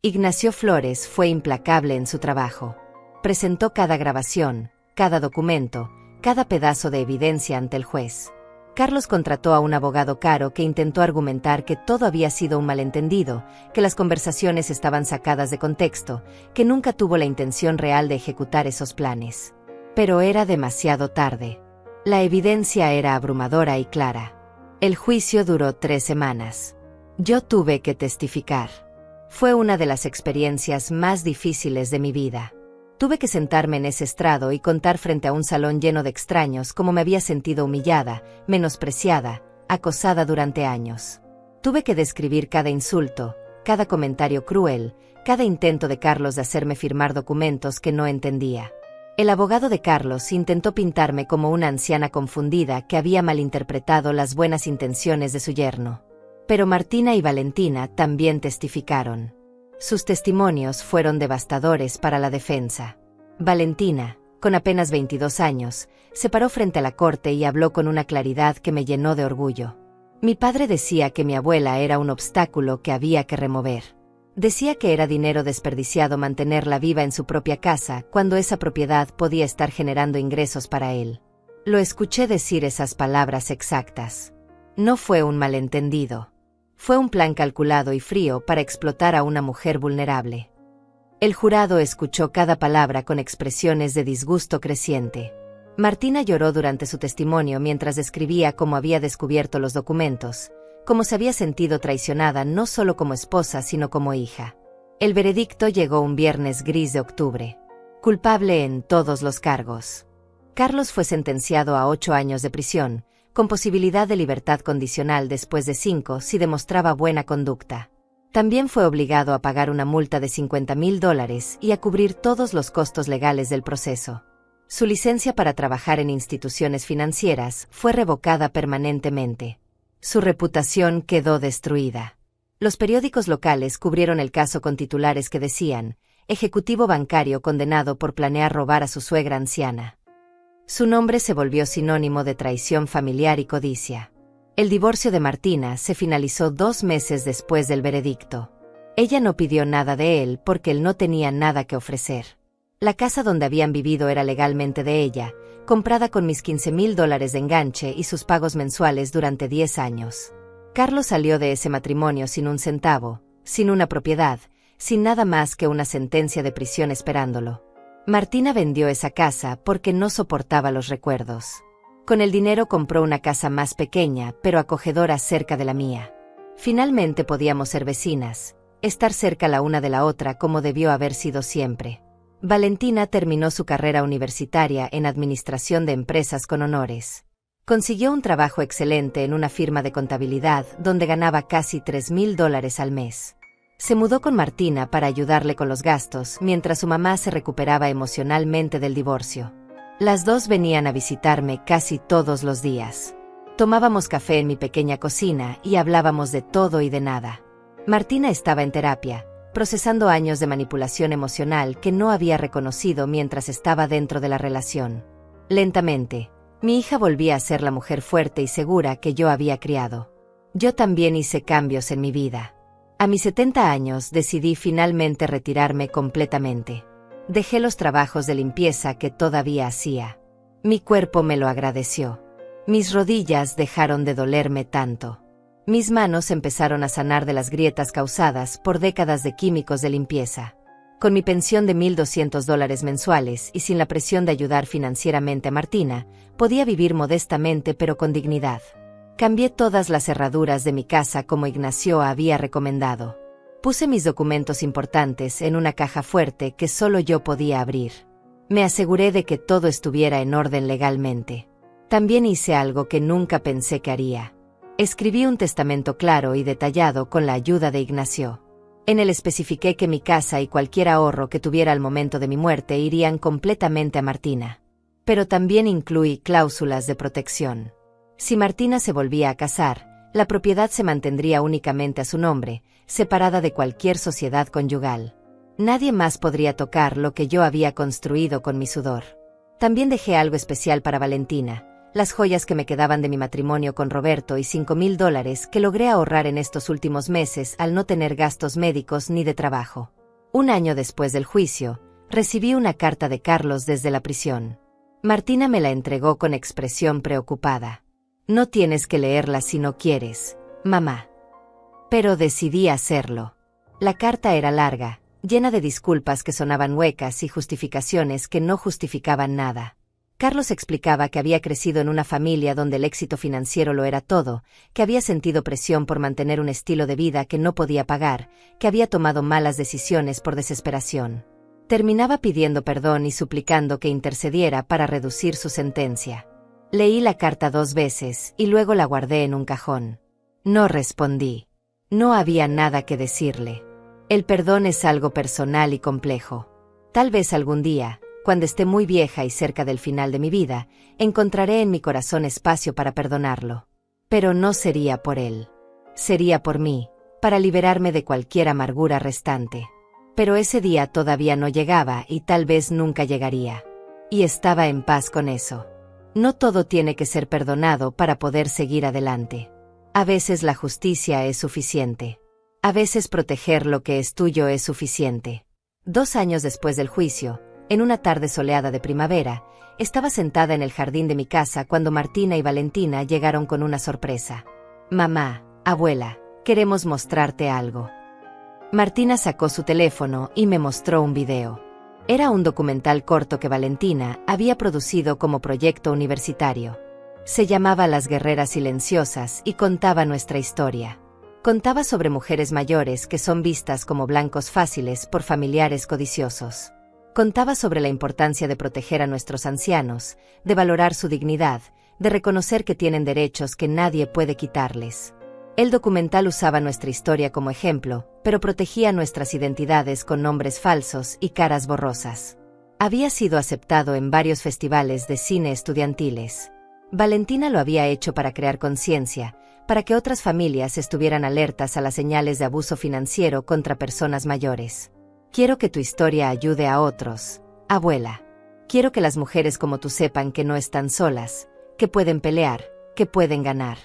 A: Ignacio Flores fue implacable en su trabajo. Presentó cada grabación, cada documento, cada pedazo de evidencia ante el juez. Carlos contrató a un abogado caro que intentó argumentar que todo había sido un malentendido, que las conversaciones estaban sacadas de contexto, que nunca tuvo la intención real de ejecutar esos planes. Pero era demasiado tarde. La evidencia era abrumadora y clara. El juicio duró 3 semanas. Yo tuve que testificar. Fue una de las experiencias más difíciles de mi vida. Tuve que sentarme en ese estrado y contar frente a un salón lleno de extraños cómo me había sentido humillada, menospreciada, acosada durante años. Tuve que describir cada insulto, cada comentario cruel, cada intento de Carlos de hacerme firmar documentos que no entendía. El abogado de Carlos intentó pintarme como una anciana confundida que había malinterpretado las buenas intenciones de su yerno. Pero Martina y Valentina también testificaron. Sus testimonios fueron devastadores para la defensa. Valentina, con apenas 22 años, se paró frente a la corte y habló con una claridad que me llenó de orgullo. Mi padre decía que mi abuela era un obstáculo que había que remover. Decía que era dinero desperdiciado mantenerla viva en su propia casa cuando esa propiedad podía estar generando ingresos para él. Lo escuché decir esas palabras exactas. No fue un malentendido. Fue un plan calculado y frío para explotar a una mujer vulnerable. El jurado escuchó cada palabra con expresiones de disgusto creciente. Martina lloró durante su testimonio mientras describía cómo había descubierto los documentos, cómo se había sentido traicionada no solo como esposa sino como hija. El veredicto llegó un viernes gris de octubre. Culpable en todos los cargos. Carlos fue sentenciado a 8 años de prisión, con posibilidad de libertad condicional después de 5 si demostraba buena conducta. También fue obligado a pagar una multa de $50,000 y a cubrir todos los costos legales del proceso. Su licencia para trabajar en instituciones financieras fue revocada permanentemente. Su reputación quedó destruida. Los periódicos locales cubrieron el caso con titulares que decían: ejecutivo bancario condenado por planear robar a su suegra anciana. Su nombre se volvió sinónimo de traición familiar y codicia. El divorcio de Martina se finalizó 2 meses después del veredicto. Ella no pidió nada de él porque él no tenía nada que ofrecer. La casa donde habían vivido era legalmente de ella, comprada con mis $15,000 de enganche y sus pagos mensuales durante 10 años. Carlos salió de ese matrimonio sin un centavo, sin una propiedad, sin nada más que una sentencia de prisión esperándolo. Martina vendió esa casa porque no soportaba los recuerdos. Con el dinero compró una casa más pequeña, pero acogedora cerca de la mía. Finalmente podíamos ser vecinas, estar cerca la una de la otra como debió haber sido siempre. Valentina terminó su carrera universitaria en administración de empresas con honores. Consiguió un trabajo excelente en una firma de contabilidad donde ganaba casi $3,000 al mes. Se mudó con Martina para ayudarle con los gastos mientras su mamá se recuperaba emocionalmente del divorcio. Las dos venían a visitarme casi todos los días. Tomábamos café en mi pequeña cocina y hablábamos de todo y de nada. Martina estaba en terapia, procesando años de manipulación emocional que no había reconocido mientras estaba dentro de la relación. Lentamente, mi hija volvía a ser la mujer fuerte y segura que yo había criado. Yo también hice cambios en mi vida. A mis 70 años decidí finalmente retirarme completamente. Dejé los trabajos de limpieza que todavía hacía. Mi cuerpo me lo agradeció. Mis rodillas dejaron de dolerme tanto. Mis manos empezaron a sanar de las grietas causadas por décadas de químicos de limpieza. Con mi pensión de $1,200 mensuales y sin la presión de ayudar financieramente a Martina, podía vivir modestamente pero con dignidad. Cambié todas las cerraduras de mi casa como Ignacio había recomendado. Puse mis documentos importantes en una caja fuerte que solo yo podía abrir. Me aseguré de que todo estuviera en orden legalmente. También hice algo que nunca pensé que haría. Escribí un testamento claro y detallado con la ayuda de Ignacio. En él especifiqué que mi casa y cualquier ahorro que tuviera al momento de mi muerte irían completamente a Martina. Pero también incluí cláusulas de protección. Si Martina se volvía a casar, la propiedad se mantendría únicamente a su nombre, separada de cualquier sociedad conyugal. Nadie más podría tocar lo que yo había construido con mi sudor. También dejé algo especial para Valentina, las joyas que me quedaban de mi matrimonio con Roberto y $5,000 que logré ahorrar en estos últimos meses al no tener gastos médicos ni de trabajo. Un año después del juicio, recibí una carta de Carlos desde la prisión. Martina me la entregó con expresión preocupada. No tienes que leerla si no quieres, mamá. Pero decidí hacerlo. La carta era larga, llena de disculpas que sonaban huecas y justificaciones que no justificaban nada. Carlos explicaba que había crecido en una familia donde el éxito financiero lo era todo, que había sentido presión por mantener un estilo de vida que no podía pagar, que había tomado malas decisiones por desesperación. Terminaba pidiendo perdón y suplicando que intercediera para reducir su sentencia. Leí la carta 2 veces y luego la guardé en un cajón. No respondí. No había nada que decirle. El perdón es algo personal y complejo. Tal vez algún día, cuando esté muy vieja y cerca del final de mi vida, encontraré en mi corazón espacio para perdonarlo. Pero no sería por él. Sería por mí, para liberarme de cualquier amargura restante. Pero ese día todavía no llegaba y tal vez nunca llegaría. Y estaba en paz con eso. No todo tiene que ser perdonado para poder seguir adelante. A veces la justicia es suficiente. A veces proteger lo que es tuyo es suficiente. 2 años después del juicio, en una tarde soleada de primavera, estaba sentada en el jardín de mi casa cuando Martina y Valentina llegaron con una sorpresa. Mamá, abuela, queremos mostrarte algo. Martina sacó su teléfono y me mostró un video. Era un documental corto que Valentina había producido como proyecto universitario. Se llamaba Las Guerreras Silenciosas y contaba nuestra historia. Contaba sobre mujeres mayores que son vistas como blancos fáciles por familiares codiciosos. Contaba sobre la importancia de proteger a nuestros ancianos, de valorar su dignidad, de reconocer que tienen derechos que nadie puede quitarles. El documental usaba nuestra historia como ejemplo, pero protegía nuestras identidades con nombres falsos y caras borrosas. Había sido aceptado en varios festivales de cine estudiantiles. Valentina lo había hecho para crear conciencia, para que otras familias estuvieran alertas a las señales de abuso financiero contra personas mayores. Quiero que tu historia ayude a otros, abuela. Quiero que las mujeres como tú sepan que no están solas, que pueden pelear, que pueden ganar.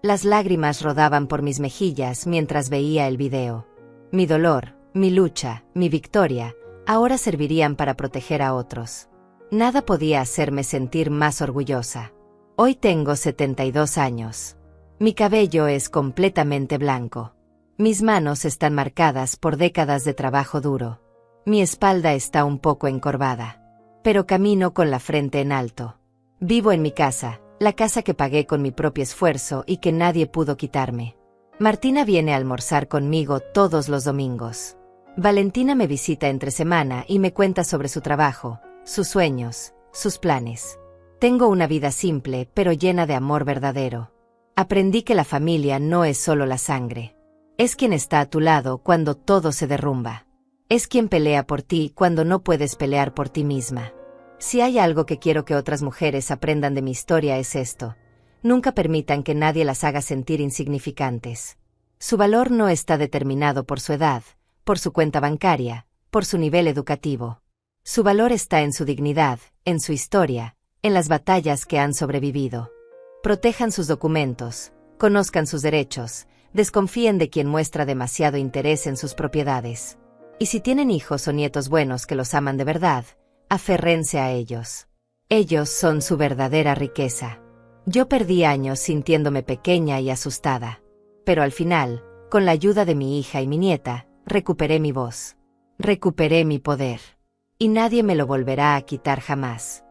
A: Las lágrimas rodaban por mis mejillas mientras veía el video. Mi dolor, mi lucha, mi victoria, ahora servirían para proteger a otros. Nada podía hacerme sentir más orgullosa. Hoy tengo 72 años. Mi cabello es completamente blanco. Mis manos están marcadas por décadas de trabajo duro. Mi espalda está un poco encorvada. Pero camino con la frente en alto. Vivo en mi casa, la casa que pagué con mi propio esfuerzo y que nadie pudo quitarme. Martina viene a almorzar conmigo todos los domingos. Valentina me visita entre semana y me cuenta sobre su trabajo, sus sueños, sus planes. Tengo una vida simple pero llena de amor verdadero. Aprendí que la familia no es solo la sangre. Es quien está a tu lado cuando todo se derrumba. Es quien pelea por ti cuando no puedes pelear por ti misma. Si hay algo que quiero que otras mujeres aprendan de mi historia es esto. Nunca permitan que nadie las haga sentir insignificantes. Su valor no está determinado por su edad, por su cuenta bancaria, por su nivel educativo. Su valor está en su dignidad, en su historia, en las batallas que han sobrevivido. Protejan sus documentos, conozcan sus derechos, desconfíen de quien muestra demasiado interés en sus propiedades. Y si tienen hijos o nietos buenos que los aman de verdad, aférrense a ellos. Ellos son su verdadera riqueza. Yo perdí años sintiéndome pequeña y asustada. Pero al final, con la ayuda de mi hija y mi nieta, recuperé mi voz. Recuperé mi poder. Y nadie me lo volverá a quitar jamás.